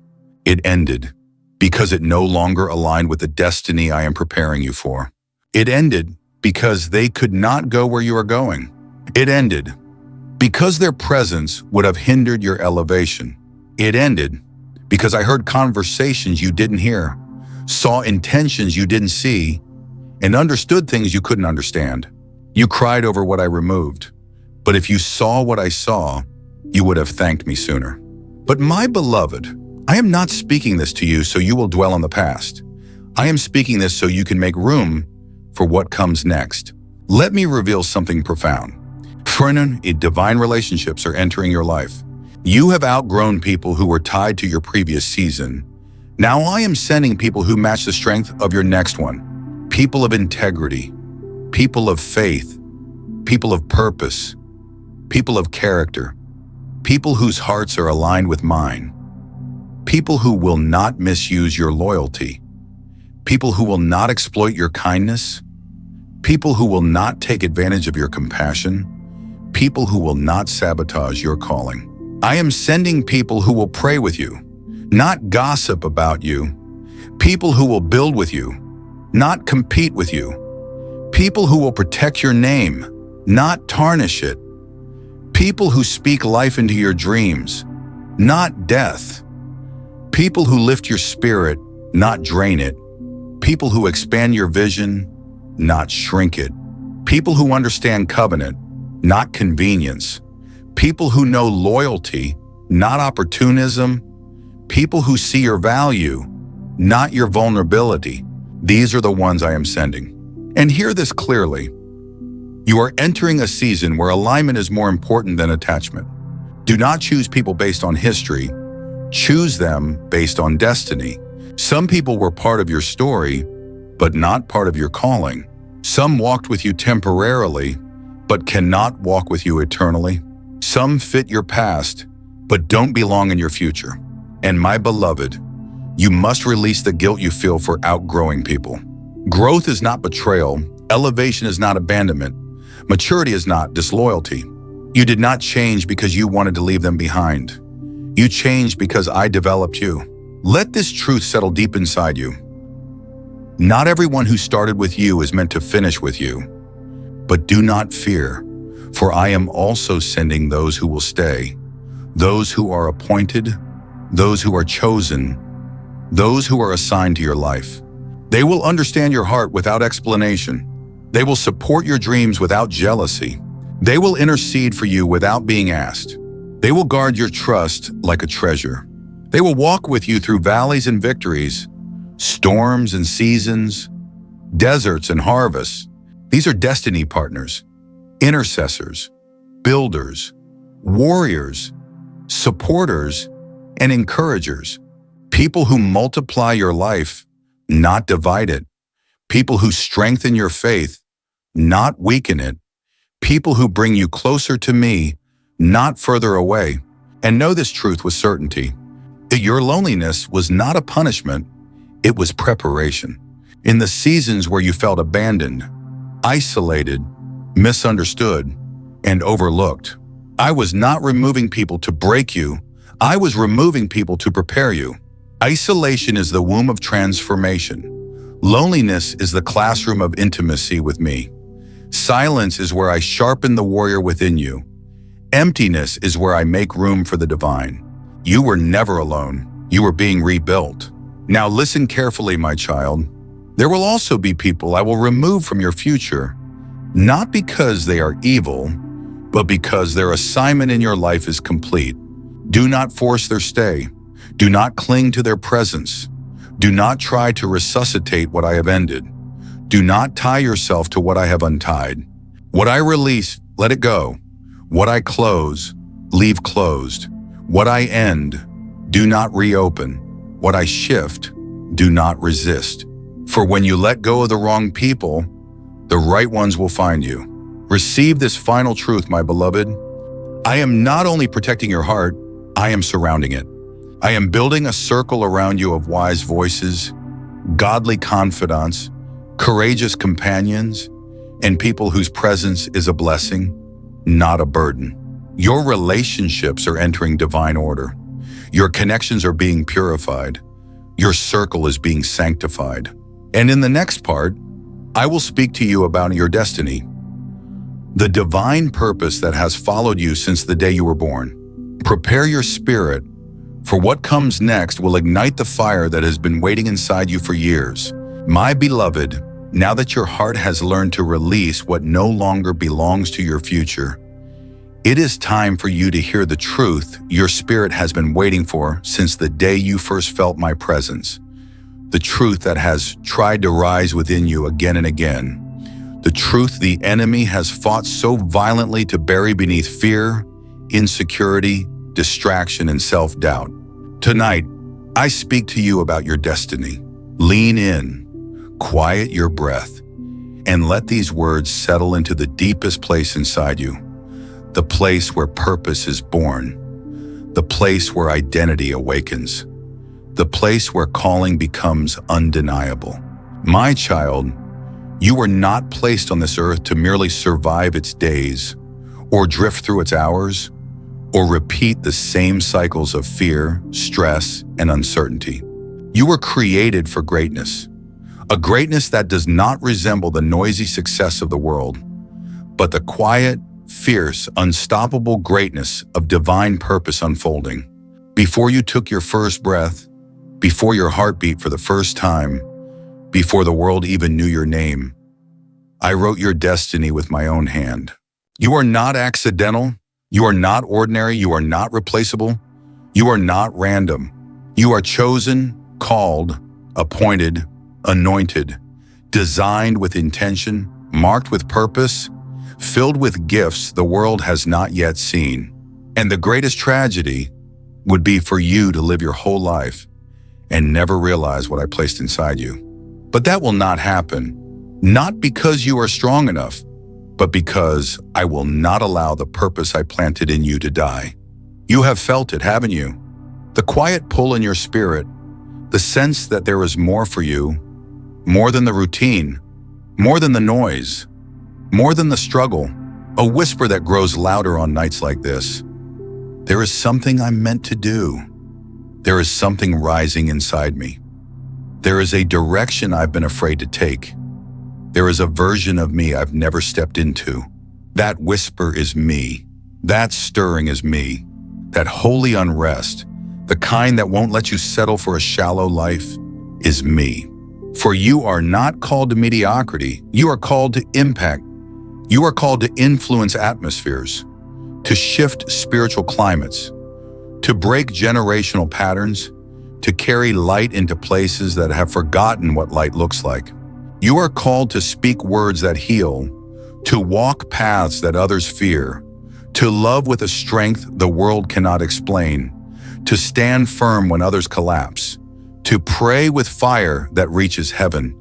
It ended because it no longer aligned with the destiny I am preparing you for. It ended because they could not go where you are going. It ended because their presence would have hindered your elevation. It ended because I heard conversations you didn't hear, saw intentions you didn't see, and understood things you couldn't understand. You cried over what I removed, but if you saw what I saw, you would have thanked me sooner. But my beloved, I am not speaking this to you so you will dwell on the past. I am speaking this so you can make room for what comes next. Let me reveal something profound. Friend, divine relationships are entering your life. You have outgrown people who were tied to your previous season. Now I am sending people who match the strength of your next one. People of integrity, people of faith, people of purpose, people of character, people whose hearts are aligned with mine, people who will not misuse your loyalty, people who will not exploit your kindness, people who will not take advantage of your compassion, people who will not sabotage your calling. I am sending people who will pray with you, not gossip about you, people who will build with you, not compete with you, people who will protect your name, not tarnish it, people who speak life into your dreams, not death, people who lift your spirit, not drain it, people who expand your vision, not shrink it, people who understand covenant, not convenience, people who know loyalty, not opportunism, people who see your value, not your vulnerability. These are the ones I am sending. And hear this clearly. You are entering a season where alignment is more important than attachment. Do not choose people based on history. Choose them based on destiny. Some people were part of your story, but not part of your calling. Some walked with you temporarily, but cannot walk with you eternally. Some fit your past, but don't belong in your future. And my beloved, you must release the guilt you feel for outgrowing people. Growth is not betrayal. Elevation is not abandonment. Maturity is not disloyalty. You did not change because you wanted to leave them behind. You changed because I developed you. Let this truth settle deep inside you. Not everyone who started with you is meant to finish with you. But do not fear, for I am also sending those who will stay, those who are appointed, those who are chosen, those who are assigned to your life. They will understand your heart without explanation. They will support your dreams without jealousy. They will intercede for you without being asked. They will guard your trust like a treasure. They will walk with you through valleys and victories, storms and seasons, deserts and harvests. These are destiny partners, intercessors, builders, warriors, supporters, and encouragers. People who multiply your life, not divide it. People who strengthen your faith, not weaken it. People who bring you closer to me, not further away. And know this truth with certainty, that your loneliness was not a punishment, it was preparation. In the seasons where you felt abandoned, isolated, misunderstood, and overlooked, I was not removing people to break you. I was removing people to prepare you. Isolation is the womb of transformation. Loneliness is the classroom of intimacy with me. Silence is where I sharpen the warrior within you. Emptiness is where I make room for the divine. You were never alone. You were being rebuilt. Now listen carefully, my child. There will also be people I will remove from your future, not because they are evil, but because their assignment in your life is complete. Do not force their stay. Do not cling to their presence. Do not try to resuscitate what I have ended. Do not tie yourself to what I have untied. What I release, let it go. What I close, leave closed. What I end, do not reopen. What I shift, do not resist. For when you let go of the wrong people, the right ones will find you. Receive this final truth, my beloved. I am not only protecting your heart, I am surrounding it. I am building a circle around you of wise voices, godly confidants, courageous companions, and people whose presence is a blessing, not a burden. Your relationships are entering divine order. Your connections are being purified. Your circle is being sanctified. And in the next part, I will speak to you about your destiny, the divine purpose that has followed you since the day you were born. Prepare your spirit, for what comes next will ignite the fire that has been waiting inside you for years. My beloved, now that your heart has learned to release what no longer belongs to your future, it is time for you to hear the truth your spirit has been waiting for since the day you first felt my presence. The truth that has tried to rise within you again and again. The truth the enemy has fought so violently to bury beneath fear, insecurity, distraction, and self-doubt. Tonight, I speak to you about your destiny. Lean in. Quiet your breath, and let these words settle into the deepest place inside you, the place where purpose is born, the place where identity awakens, the place where calling becomes undeniable. My child, you were not placed on this earth to merely survive its days, or drift through its hours, or repeat the same cycles of fear, stress, and uncertainty. You were created for greatness. A greatness that does not resemble the noisy success of the world, but the quiet, fierce, unstoppable greatness of divine purpose unfolding. Before you took your first breath, before your heart beat for the first time, before the world even knew your name, I wrote your destiny with my own hand. You are not accidental. You are not ordinary. You are not replaceable. You are not random. You are chosen, called, appointed, anointed, designed with intention, marked with purpose, filled with gifts the world has not yet seen. And the greatest tragedy would be for you to live your whole life and never realize what I placed inside you. But that will not happen, not because you are strong enough, but because I will not allow the purpose I planted in you to die. You have felt it, haven't you? The quiet pull in your spirit, the sense that there is more for you, more than the routine, more than the noise, more than the struggle, a whisper that grows louder on nights like this. There is something I'm meant to do. There is something rising inside me. There is a direction I've been afraid to take. There is a version of me I've never stepped into. That whisper is me. That stirring is me. That holy unrest, the kind that won't let you settle for a shallow life, is me. For you are not called to mediocrity. You are called to impact. You are called to influence atmospheres, to shift spiritual climates, to break generational patterns, to carry light into places that have forgotten what light looks like. You are called to speak words that heal, to walk paths that others fear, to love with a strength the world cannot explain, to stand firm when others collapse, to pray with fire that reaches heaven,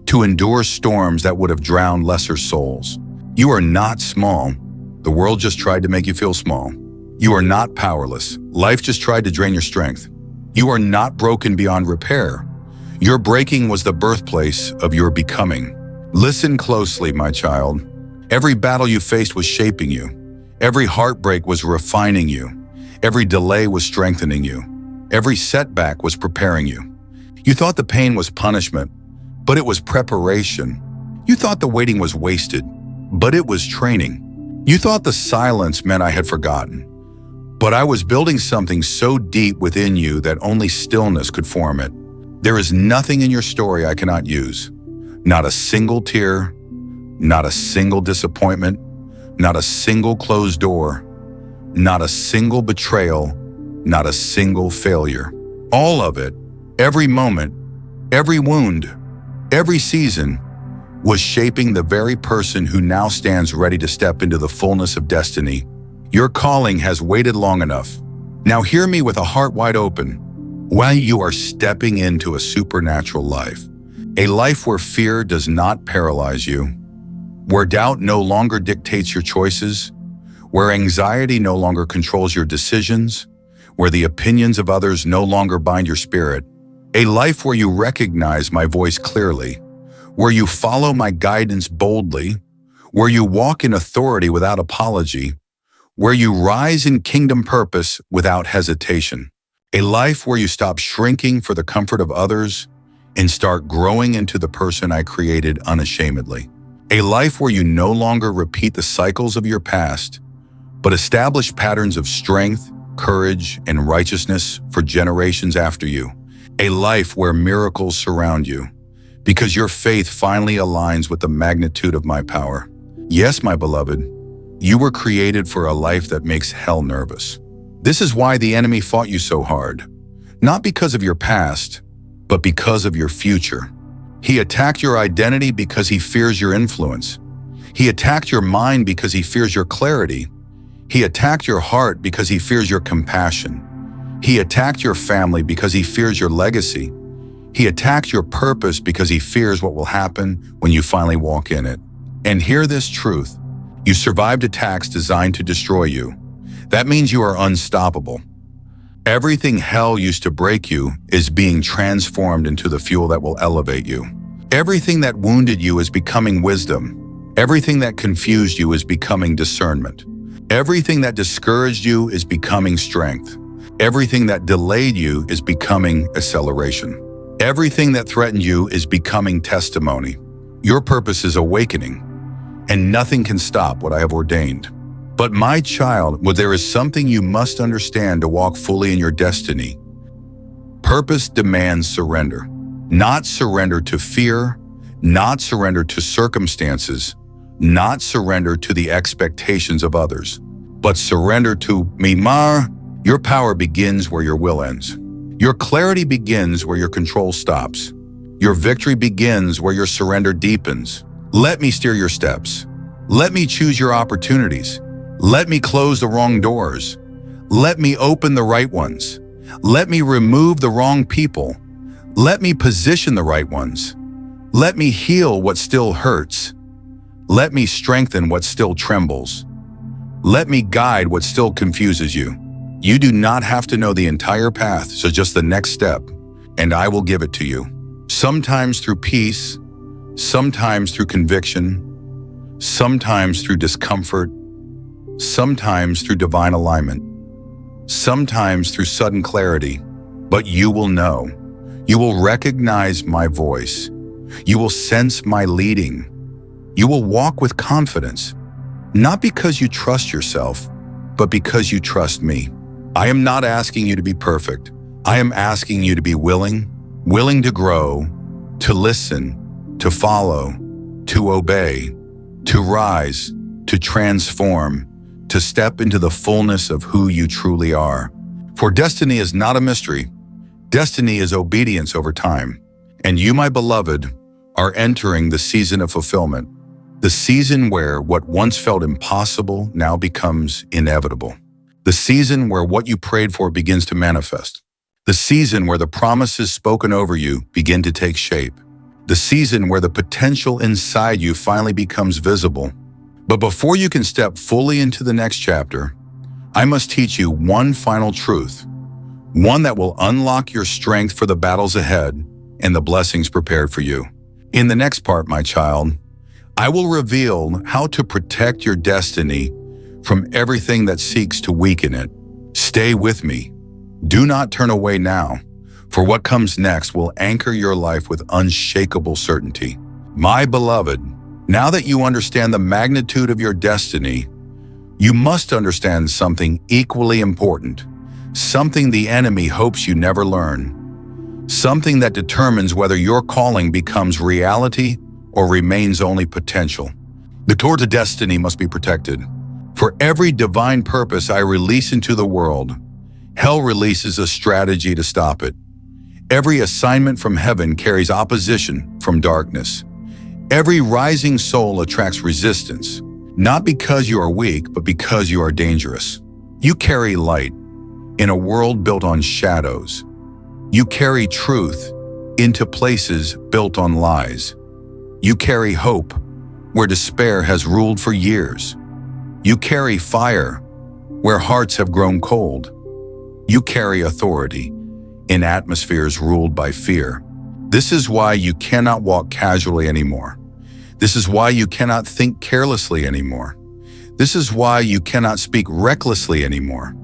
to endure storms that would have drowned lesser souls. You are not small. The world just tried to make you feel small. You are not powerless. Life just tried to drain your strength. You are not broken beyond repair. Your breaking was the birthplace of your becoming. Listen closely, my child. Every battle you faced was shaping you. Every heartbreak was refining you. Every delay was strengthening you. Every setback was preparing you. You thought the pain was punishment, but it was preparation. You thought the waiting was wasted, but it was training. You thought the silence meant I had forgotten, but I was building something so deep within you that only stillness could form it. There is nothing in your story I cannot use. Not a single tear, Not a single disappointment, not a single closed door, not a single betrayal, not a single failure. All of it, every moment, every wound, every season, was shaping the very person who now stands ready to step into the fullness of destiny. Your calling has waited long enough. Now hear me with a heart wide open. While you are stepping into a supernatural life, a life where fear does not paralyze you, where doubt no longer dictates your choices, where anxiety no longer controls your decisions, where the opinions of others no longer bind your spirit, a life where you recognize my voice clearly, where you follow my guidance boldly, where you walk in authority without apology, where you rise in kingdom purpose without hesitation. A life where you stop shrinking for the comfort of others and start growing into the person I created unashamedly. A life where you no longer repeat the cycles of your past, but establish patterns of strength, courage, and righteousness for generations after you. A life where miracles surround you, because your faith finally aligns with the magnitude of my power. Yes, my beloved, you were created for a life that makes hell nervous. This is why the enemy fought you so hard, not because of your past, but because of your future. He attacked your identity because he fears your influence. He attacked your mind because he fears your clarity. He attacked your heart because he fears your compassion. He attacked your family because he fears your legacy. He attacked your purpose because he fears what will happen when you finally walk in it. And hear this truth. You survived attacks designed to destroy you. That means you are unstoppable. Everything hell used to break you is being transformed into the fuel that will elevate you. Everything that wounded you is becoming wisdom. Everything that confused you is becoming discernment. Everything that discouraged you is becoming strength. Everything that delayed you is becoming acceleration. Everything that threatened you is becoming testimony. Your purpose is awakening, and nothing can stop what I have ordained. But my child, there is something you must understand to walk fully in your destiny. Purpose demands surrender. Not surrender to fear, not surrender to circumstances, not surrender to the expectations of others, but surrender to Mimar. Your power begins where your will ends. Your clarity begins where your control stops. Your victory begins where your surrender deepens. Let me steer your steps. Let me choose your opportunities. Let me close the wrong doors. Let me open the right ones. Let me remove the wrong people. Let me position the right ones. Let me heal what still hurts. Let me strengthen what still trembles. Let me guide what still confuses you. You do not have to know the entire path, so just the next step, and I will give it to you. Sometimes through peace, sometimes through conviction, sometimes through discomfort, sometimes through divine alignment, sometimes through sudden clarity. But you will know. You will recognize my voice. You will sense my leading. You will walk with confidence, not because you trust yourself, but because you trust me. I am not asking you to be perfect. I am asking you to be willing to grow, to listen, to follow, to obey, to rise, to transform, to step into the fullness of who you truly are. For destiny is not a mystery. Destiny is obedience over time. And you, my beloved, are entering the season of fulfillment. The season where what once felt impossible now becomes inevitable. The season where what you prayed for begins to manifest. The season where the promises spoken over you begin to take shape. The season where the potential inside you finally becomes visible. But before you can step fully into the next chapter, I must teach you one final truth, one that will unlock your strength for the battles ahead and the blessings prepared for you. In the next part, my child, I will reveal how to protect your destiny from everything that seeks to weaken it. Stay with me. Do not turn away now, for what comes next will anchor your life with unshakable certainty. My beloved, now that you understand the magnitude of your destiny, you must understand something equally important, something the enemy hopes you never learn, something that determines whether your calling becomes reality or remains only potential. The door to destiny must be protected. For every divine purpose I release into the world, hell releases a strategy to stop it. Every assignment from heaven carries opposition from darkness. Every rising soul attracts resistance, not because you are weak, but because you are dangerous. You carry light in a world built on shadows. You carry truth into places built on lies. You carry hope where despair has ruled for years. You carry fire where hearts have grown cold. You carry authority in atmospheres ruled by fear. This is why you cannot walk casually anymore. This is why you cannot think carelessly anymore. This is why you cannot speak recklessly anymore.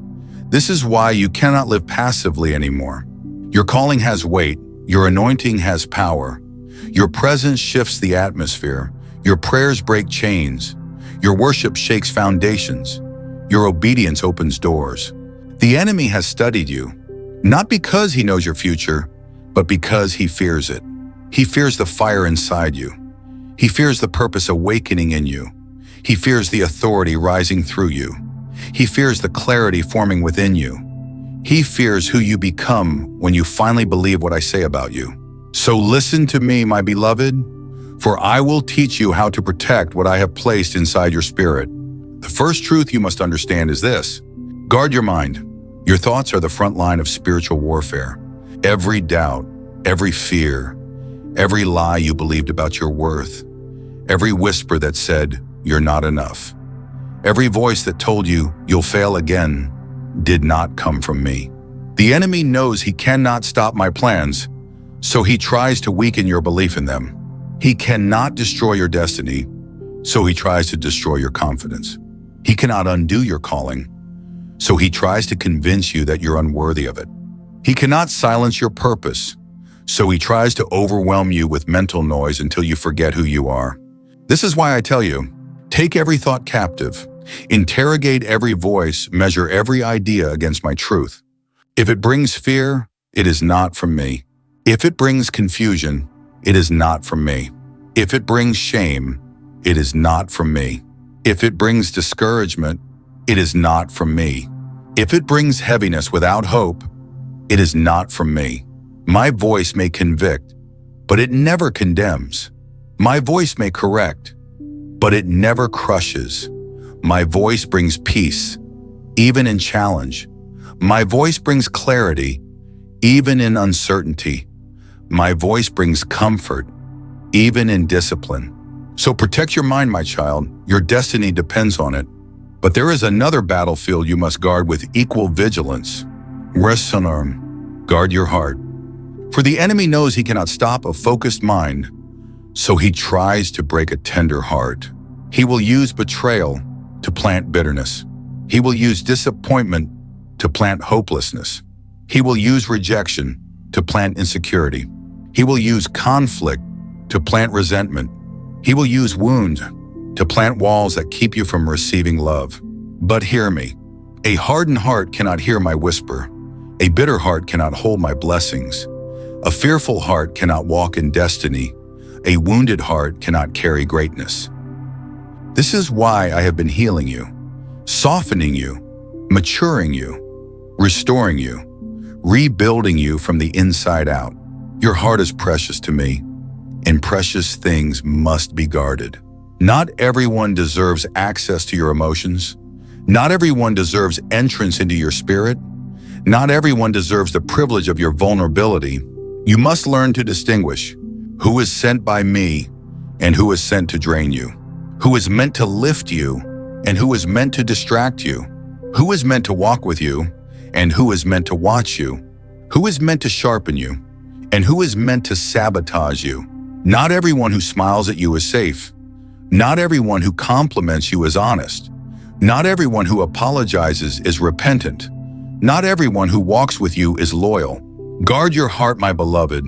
This is why you cannot live passively anymore. Your calling has weight. Your anointing has power. Your presence shifts the atmosphere. Your prayers break chains. Your worship shakes foundations. Your obedience opens doors. The enemy has studied you, not because he knows your future, but because he fears it. He fears the fire inside you. He fears the purpose awakening in you. He fears the authority rising through you. He fears the clarity forming within you. He fears who you become when you finally believe what I say about you. So listen to me, my beloved, for I will teach you how to protect what I have placed inside your spirit. The first truth you must understand is this: guard your mind. Your thoughts are the front line of spiritual warfare. Every doubt, every fear, every lie you believed about your worth, every whisper that said you're not enough, every voice that told you you'll fail again did not come from me. The enemy knows he cannot stop my plans, so he tries to weaken your belief in them. He cannot destroy your destiny, so he tries to destroy your confidence. He cannot undo your calling, so he tries to convince you that you're unworthy of it. He cannot silence your purpose, so he tries to overwhelm you with mental noise until you forget who you are. This is why I tell you, take every thought captive, interrogate every voice, measure every idea against my truth. If it brings fear, it is not from me. If it brings confusion, it is not from me. If it brings shame, it is not from me. If it brings discouragement, it is not from me. If it brings heaviness without hope, it is not from me. My voice may convict, but it never condemns. My voice may correct, but it never crushes. My voice brings peace, even in challenge. My voice brings clarity, even in uncertainty. My voice brings comfort, even in discipline. So protect your mind, my child. Your destiny depends on it. But there is another battlefield you must guard with equal vigilance. Resonarm, guard your heart. For the enemy knows he cannot stop a focused mind, so he tries to break a tender heart. He will use betrayal to plant bitterness. He will use disappointment to plant hopelessness. He will use rejection to plant insecurity. He will use conflict to plant resentment. He will use wounds to plant walls that keep you from receiving love. But hear me. A hardened heart cannot hear my whisper. A bitter heart cannot hold my blessings. A fearful heart cannot walk in destiny. A wounded heart cannot carry greatness. This is why I have been healing you, softening you, maturing you, restoring you, rebuilding you from the inside out. Your heart is precious to me, and precious things must be guarded. Not everyone deserves access to your emotions. Not everyone deserves entrance into your spirit. Not everyone deserves the privilege of your vulnerability. You must learn to distinguish who is sent by me and who is sent to drain you, who is meant to lift you and who is meant to distract you, who is meant to walk with you and who is meant to watch you, who is meant to sharpen you and who is meant to sabotage you. Not everyone who smiles at you is safe. Not everyone who compliments you is honest. Not everyone who apologizes is repentant. Not everyone who walks with you is loyal. Guard your heart, my beloved,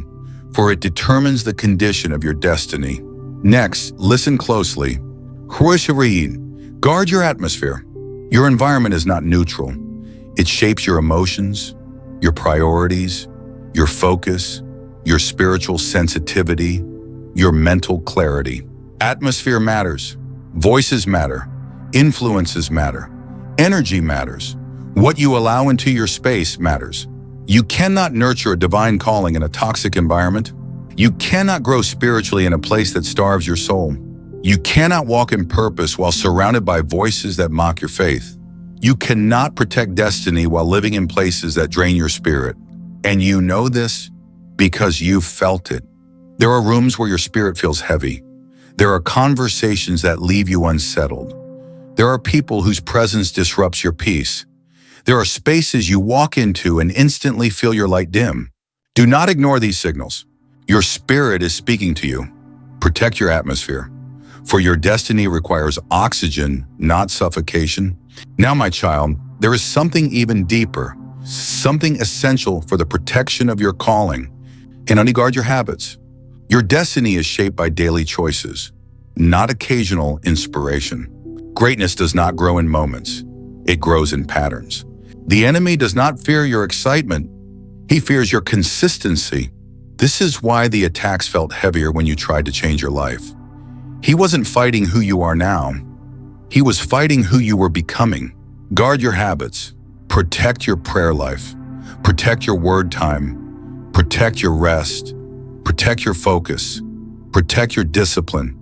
for it determines the condition of your destiny. Next, listen closely. Guard your atmosphere. Your environment is not neutral. It shapes your emotions, your priorities, your focus, your spiritual sensitivity, your mental clarity. Atmosphere matters. Voices matter. Influences matter. Energy matters. What you allow into your space matters. You cannot nurture a divine calling in a toxic environment. You cannot grow spiritually in a place that starves your soul. You cannot walk in purpose while surrounded by voices that mock your faith. You cannot protect destiny while living in places that drain your spirit. And you know this because you've felt it. There are rooms where your spirit feels heavy. There are conversations that leave you unsettled. There are people whose presence disrupts your peace. There are spaces you walk into and instantly feel your light dim. Do not ignore these signals. Your spirit is speaking to you. Protect your atmosphere, for your destiny requires oxygen, not suffocation. Now, my child, there is something even deeper, something essential for the protection of your calling. And guard your habits. Your destiny is shaped by daily choices, not occasional inspiration. Greatness does not grow in moments. It grows in patterns. The enemy does not fear your excitement. He fears your consistency. This is why the attacks felt heavier when you tried to change your life. He wasn't fighting who you are now. He was fighting who you were becoming. Guard your habits. Protect your prayer life. Protect your word time. Protect your rest. Protect your focus. Protect your discipline.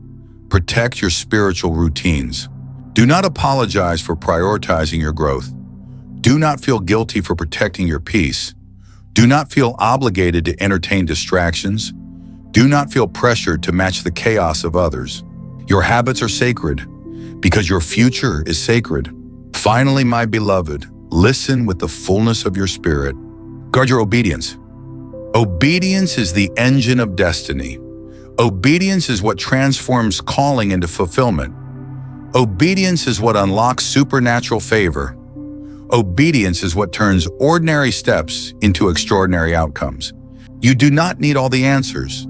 Protect your spiritual routines. Do not apologize for prioritizing your growth. Do not feel guilty for protecting your peace. Do not feel obligated to entertain distractions. Do not feel pressured to match the chaos of others. Your habits are sacred because your future is sacred. Finally, my beloved, listen with the fullness of your spirit. Guard your obedience. Obedience is the engine of destiny. Obedience is what transforms calling into fulfillment. Obedience is what unlocks supernatural favor. Obedience is what turns ordinary steps into extraordinary outcomes. You do not need all the answers.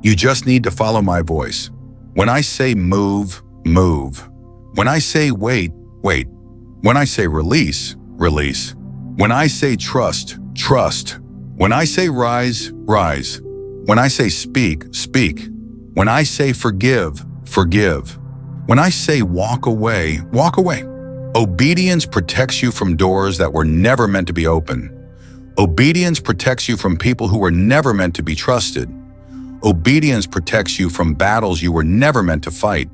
You just need to follow my voice. When I say move, move. When I say wait, wait. When I say release, release. When I say trust, trust. When I say rise, rise. When I say speak, speak. When I say forgive, forgive. When I say walk away, walk away. Obedience protects you from doors that were never meant to be open. Obedience protects you from people who were never meant to be trusted. Obedience protects you from battles you were never meant to fight.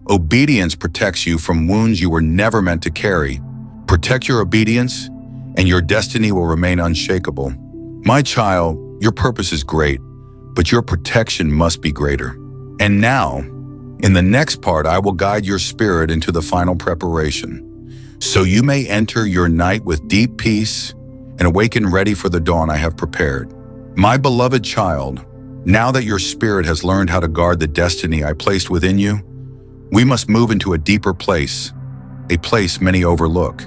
Obedience protects you from wounds you were never meant to carry. Protect your obedience, and your destiny will remain unshakable. My child, your purpose is great, but your protection must be greater. And now, in the next part, I will guide your spirit into the final preparation, so you may enter your night with deep peace and awaken ready for the dawn I have prepared. My beloved child, now that your spirit has learned how to guard the destiny I placed within you, we must move into a deeper place, a place many overlook.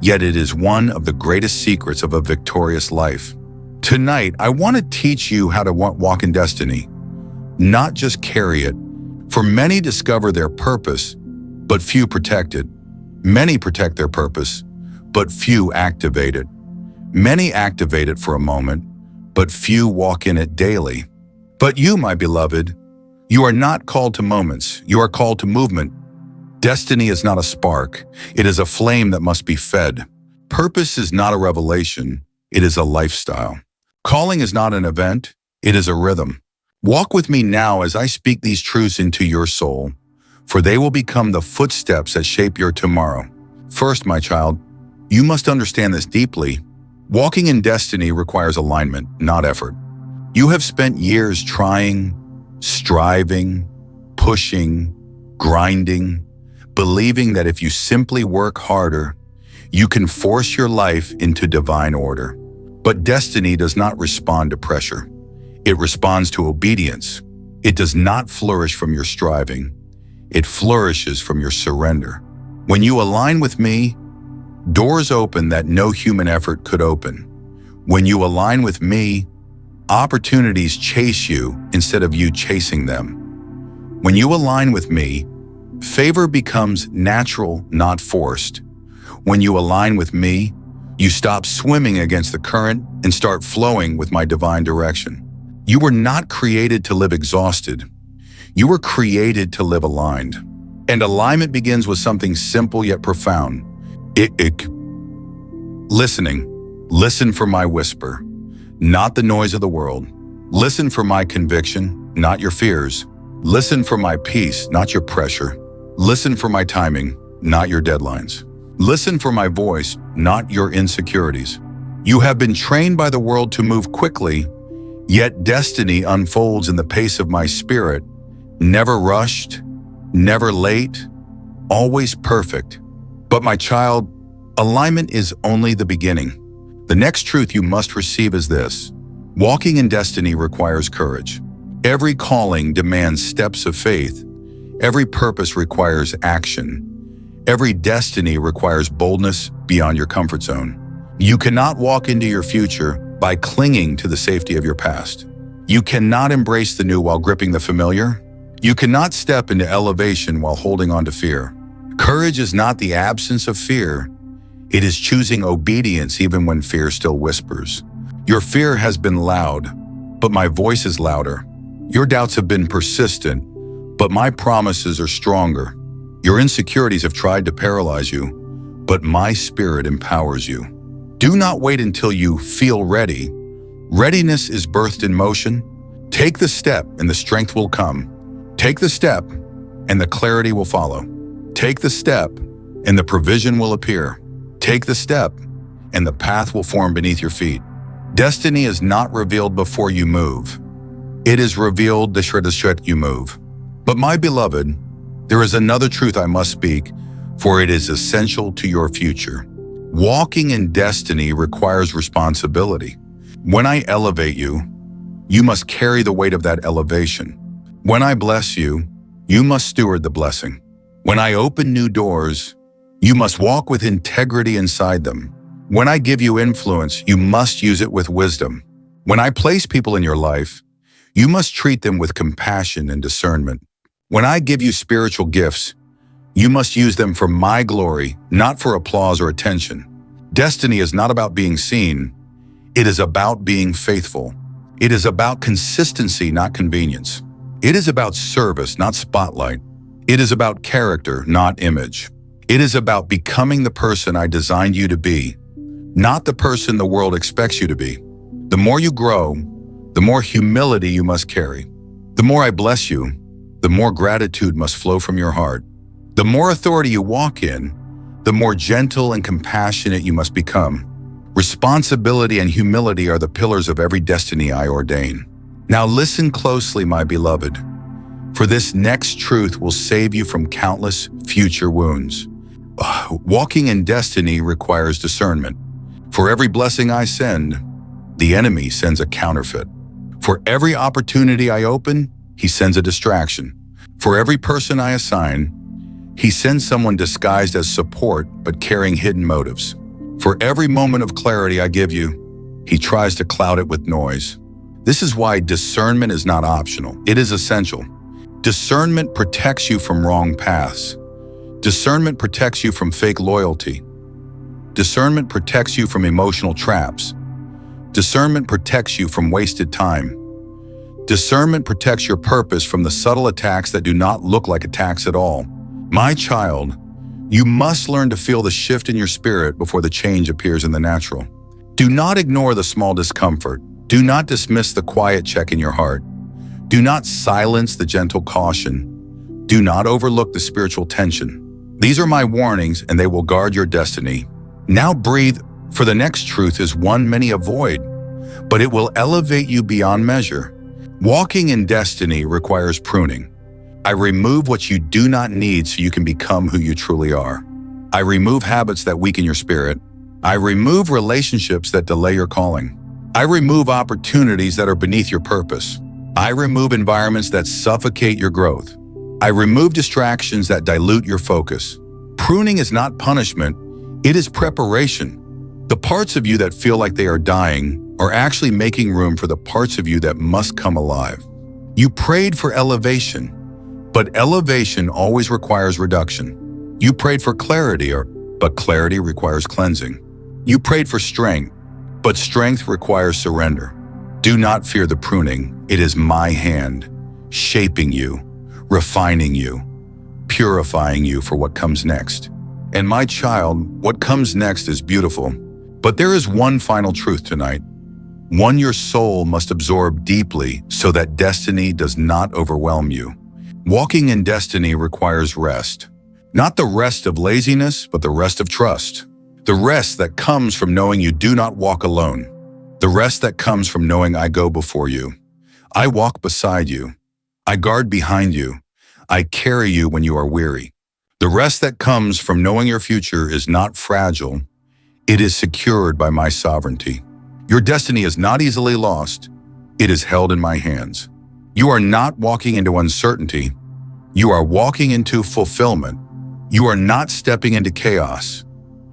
Yet it is one of the greatest secrets of a victorious life. Tonight, I want to teach you how to walk in destiny, not just carry it. For many discover their purpose, but few protect it. Many protect their purpose, but few activate it. Many activate it for a moment, but few walk in it daily. But you, my beloved, you are not called to moments, you are called to movement. Destiny is not a spark, it is a flame that must be fed. Purpose is not a revelation, it is a lifestyle. Calling is not an event, it is a rhythm. Walk with me now as I speak these truths into your soul, for they will become the footsteps that shape your tomorrow. First, my child, you must understand this deeply. Walking in destiny requires alignment, not effort. You have spent years trying, striving, pushing, grinding, believing that if you simply work harder, you can force your life into divine order. But destiny does not respond to pressure. It responds to obedience. It does not flourish from your striving. It flourishes from your surrender. When you align with me, doors open that no human effort could open. When you align with me, opportunities chase you instead of you chasing them. When you align with me, favor becomes natural, not forced. When you align with me, you stop swimming against the current and start flowing with my divine direction. You were not created to live exhausted. You were created to live aligned. And alignment begins with something simple yet profound. Listening. Listen for my whisper, not the noise of the world. Listen for my conviction, not your fears. Listen for my peace, not your pressure. Listen for my timing, not your deadlines. Listen for my voice, not your insecurities. You have been trained by the world to move quickly, yet destiny unfolds in the pace of my spirit, never rushed, never late, always perfect. But my child, alignment is only the beginning. The next truth you must receive is this: walking in destiny requires courage. Every calling demands steps of faith. Every purpose requires action. Every destiny requires boldness beyond your comfort zone. You cannot walk into your future by clinging to the safety of your past. You cannot embrace the new while gripping the familiar. You cannot step into elevation while holding on to fear. Courage is not the absence of fear. It is choosing obedience even when fear still whispers. Your fear has been loud, but my voice is louder. Your doubts have been persistent, but my promises are stronger. Your insecurities have tried to paralyze you, but my spirit empowers you. Do not wait until you feel ready. Readiness is birthed in motion. Take the step and the strength will come. Take the step and the clarity will follow. Take the step and the provision will appear. Take the step and the path will form beneath your feet. Destiny is not revealed before you move. It is revealed the shred you move. But my beloved, there is another truth I must speak, for it is essential to your future. Walking in destiny requires responsibility. When I elevate you, you must carry the weight of that elevation. When I bless you, you must steward the blessing. When I open new doors, you must walk with integrity inside them. When I give you influence, you must use it with wisdom. When I place people in your life, you must treat them with compassion and discernment. When I give you spiritual gifts, you must use them for my glory, not for applause or attention. Destiny is not about being seen. It is about being faithful. It is about consistency, not convenience. It is about service, not spotlight. It is about character, not image. It is about becoming the person I designed you to be, not the person the world expects you to be. The more you grow, the more humility you must carry. The more I bless you, the more gratitude must flow from your heart. The more authority you walk in, the more gentle and compassionate you must become. Responsibility and humility are the pillars of every destiny I ordain. Now listen closely, my beloved, for this next truth will save you from countless future wounds. Walking in destiny requires discernment. For every blessing I send, the enemy sends a counterfeit. For every opportunity I open, he sends a distraction. For every person I assign, he sends someone disguised as support but carrying hidden motives. For every moment of clarity I give you, he tries to cloud it with noise. This is why discernment is not optional. It is essential. Discernment protects you from wrong paths. Discernment protects you from fake loyalty. Discernment protects you from emotional traps. Discernment protects you from wasted time. Discernment protects your purpose from the subtle attacks that do not look like attacks at all. My child, you must learn to feel the shift in your spirit before the change appears in the natural. Do not ignore the small discomfort. Do not dismiss the quiet check in your heart. Do not silence the gentle caution. Do not overlook the spiritual tension. These are my warnings, and they will guard your destiny. Now breathe, for the next truth is one many avoid, but it will elevate you beyond measure. Walking in destiny requires pruning. I remove what you do not need so you can become who you truly are. I remove habits that weaken your spirit. I remove relationships that delay your calling. I remove opportunities that are beneath your purpose. I remove environments that suffocate your growth. I remove distractions that dilute your focus. Pruning is not punishment, it is preparation. The parts of you that feel like they are dying are actually making room for the parts of you that must come alive. You prayed for elevation, but elevation always requires reduction. You prayed for clarity, but clarity requires cleansing. You prayed for strength, but strength requires surrender. Do not fear the pruning. It is my hand, shaping you, refining you, purifying you for what comes next. And my child, what comes next is beautiful. But there is one final truth tonight, one your soul must absorb deeply so that destiny does not overwhelm you. Walking in destiny requires rest. Not the rest of laziness, but the rest of trust. The rest that comes from knowing you do not walk alone. The rest that comes from knowing I go before you. I walk beside you. I guard behind you. I carry you when you are weary. The rest that comes from knowing your future is not fragile. It is secured by my sovereignty. Your destiny is not easily lost. It is held in my hands. You are not walking into uncertainty. You are walking into fulfillment. You are not stepping into chaos.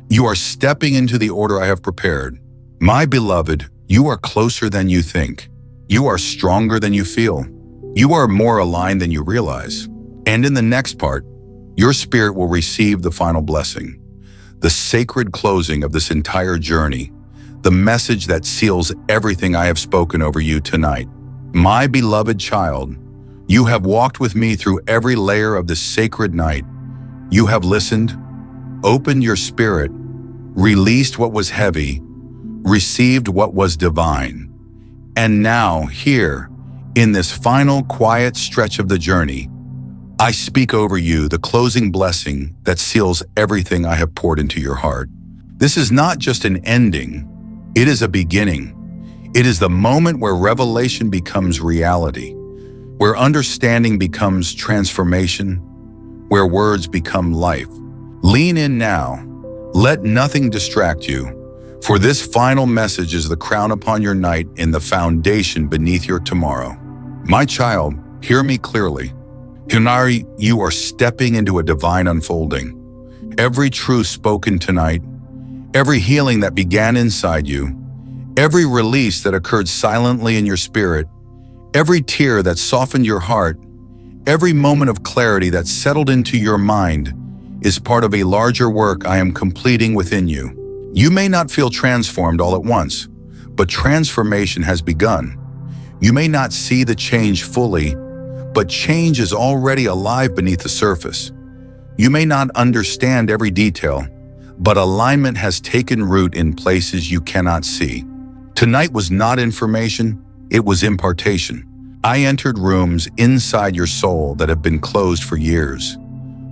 You are stepping into the order I have prepared. My beloved, you are closer than you think. You are stronger than you feel. You are more aligned than you realize. And in the next part, your spirit will receive the final blessing, the sacred closing of this entire journey, the message that seals everything I have spoken over you tonight. My beloved child, you have walked with me through every layer of this sacred night. You have listened, opened your spirit, released what was heavy, received what was divine. And now, here, in this final quiet stretch of the journey, I speak over you the closing blessing that seals everything I have poured into your heart. This is not just an ending, it is a beginning. It is the moment where revelation becomes reality, where understanding becomes transformation, where words become life. Lean in now. Let nothing distract you, for this final message is the crown upon your night and the foundation beneath your tomorrow. My child, hear me clearly. Hinari, you are stepping into a divine unfolding. Every truth spoken tonight, every healing that began inside you, every release that occurred silently in your spirit, every tear that softened your heart, every moment of clarity that settled into your mind is part of a larger work I am completing within you. You may not feel transformed all at once, but transformation has begun. You may not see the change fully, but change is already alive beneath the surface. You may not understand every detail, but alignment has taken root in places you cannot see. Tonight was not information, it was impartation. I entered rooms inside your soul that have been closed for years.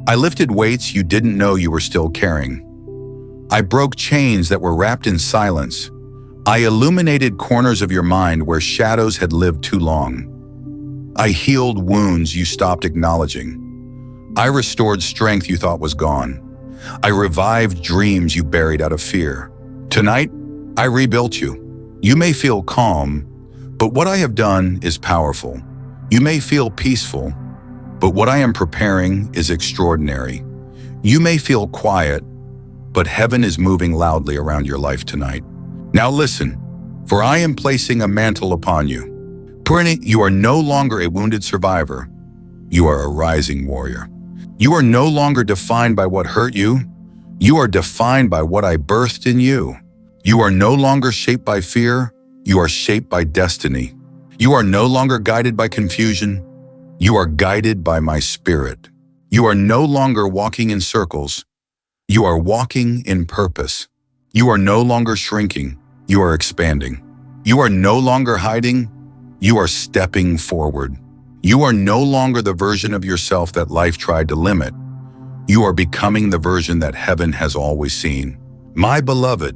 I lifted weights you didn't know you were still carrying. I broke chains that were wrapped in silence. I illuminated corners of your mind where shadows had lived too long. I healed wounds you stopped acknowledging. I restored strength you thought was gone. I revived dreams you buried out of fear. Tonight, I rebuilt you. You may feel calm, but what I have done is powerful. You may feel peaceful, but what I am preparing is extraordinary. You may feel quiet, but heaven is moving loudly around your life tonight. Now listen, for I am placing a mantle upon you. Purni, you are no longer a wounded survivor. You are a rising warrior. You are no longer defined by what hurt you. You are defined by what I birthed in you. You are no longer shaped by fear. You are shaped by destiny. You are no longer guided by confusion. You are guided by my spirit. You are no longer walking in circles. You are walking in purpose. You are no longer shrinking. You are expanding. You are no longer hiding. You are stepping forward. You are no longer the version of yourself that life tried to limit. You are becoming the version that heaven has always seen. My beloved,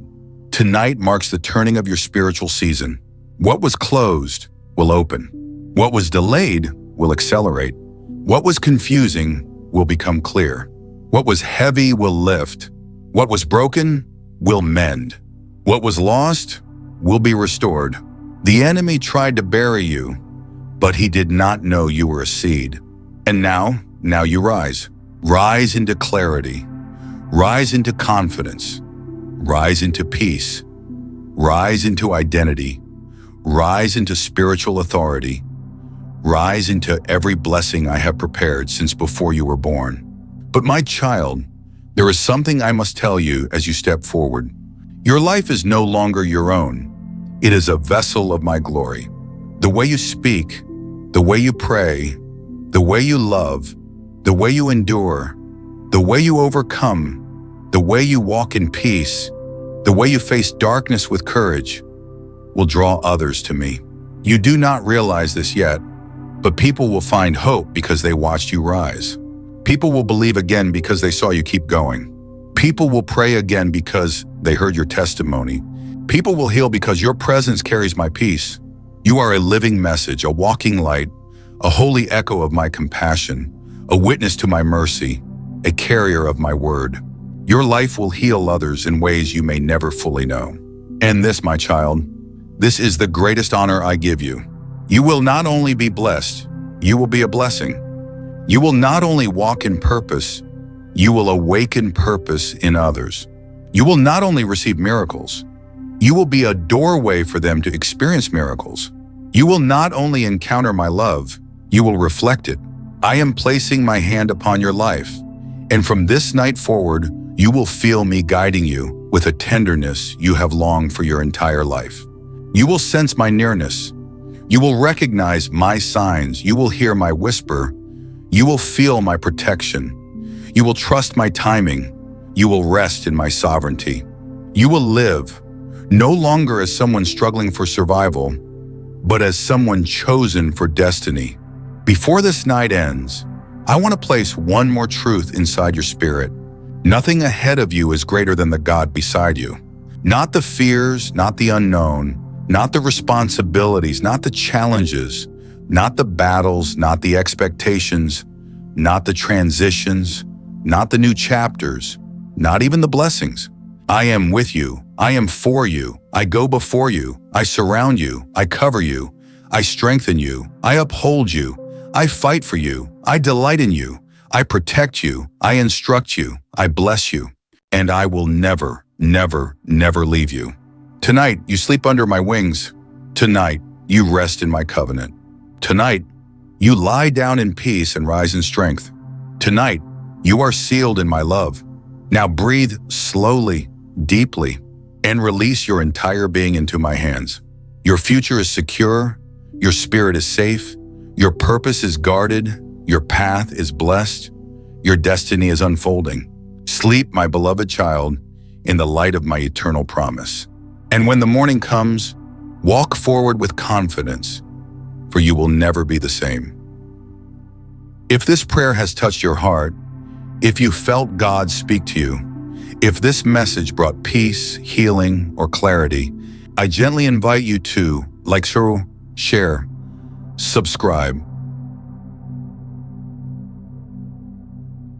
tonight marks the turning of your spiritual season. What was closed will open. What was delayed will accelerate. What was confusing will become clear. What was heavy will lift. What was broken will mend. What was lost will be restored. The enemy tried to bury you, but he did not know you were a seed. And now you rise. Rise into clarity. Rise into confidence. Rise into peace. Rise into identity. Rise into spiritual authority. Rise into every blessing I have prepared since before you were born. But my child, there is something I must tell you as you step forward. Your life is no longer your own. It is a vessel of my glory. The way you speak, the way you pray, the way you love, the way you endure, the way you overcome, the way you walk in peace, the way you face darkness with courage, will draw others to me. You do not realize this yet, but people will find hope because they watched you rise. People will believe again because they saw you keep going. People will pray again because they heard your testimony. People will heal because your presence carries my peace. You are a living message, a walking light, a holy echo of my compassion, a witness to my mercy, a carrier of my word. Your life will heal others in ways you may never fully know. And this, my child, this is the greatest honor I give you. You will not only be blessed, you will be a blessing. You will not only walk in purpose, you will awaken purpose in others. You will not only receive miracles, you will be a doorway for them to experience miracles. You will not only encounter my love, you will reflect it. I am placing my hand upon your life, and from this night forward, you will feel me guiding you with a tenderness you have longed for your entire life. You will sense my nearness. You will recognize my signs. You will hear my whisper. You will feel my protection. You will trust my timing. You will rest in my sovereignty. You will live, no longer as someone struggling for survival, but as someone chosen for destiny. Before this night ends, I want to place one more truth inside your spirit. Nothing ahead of you is greater than the God beside you. Not the fears, not the unknown, not the responsibilities, not the challenges, not the battles, not the expectations, not the transitions, not the new chapters, not even the blessings. I am with you. I am for you. I go before you. I surround you. I cover you. I strengthen you. I uphold you. I fight for you. I delight in you. I protect you. I instruct you. I bless you. And I will never, never, never leave you. Tonight, you sleep under my wings. Tonight, you rest in my covenant. Tonight, you lie down in peace and rise in strength. Tonight, you are sealed in my love. Now breathe slowly, deeply, and release your entire being into my hands. Your future is secure. Your spirit is safe. Your purpose is guarded. Your path is blessed. Your destiny is unfolding. Sleep, my beloved child, in the light of my eternal promise. And when the morning comes, walk forward with confidence, for you will never be the same. If this prayer has touched your heart, if you felt God speak to you, if this message brought peace, healing, or clarity, I gently invite you to like, share, subscribe,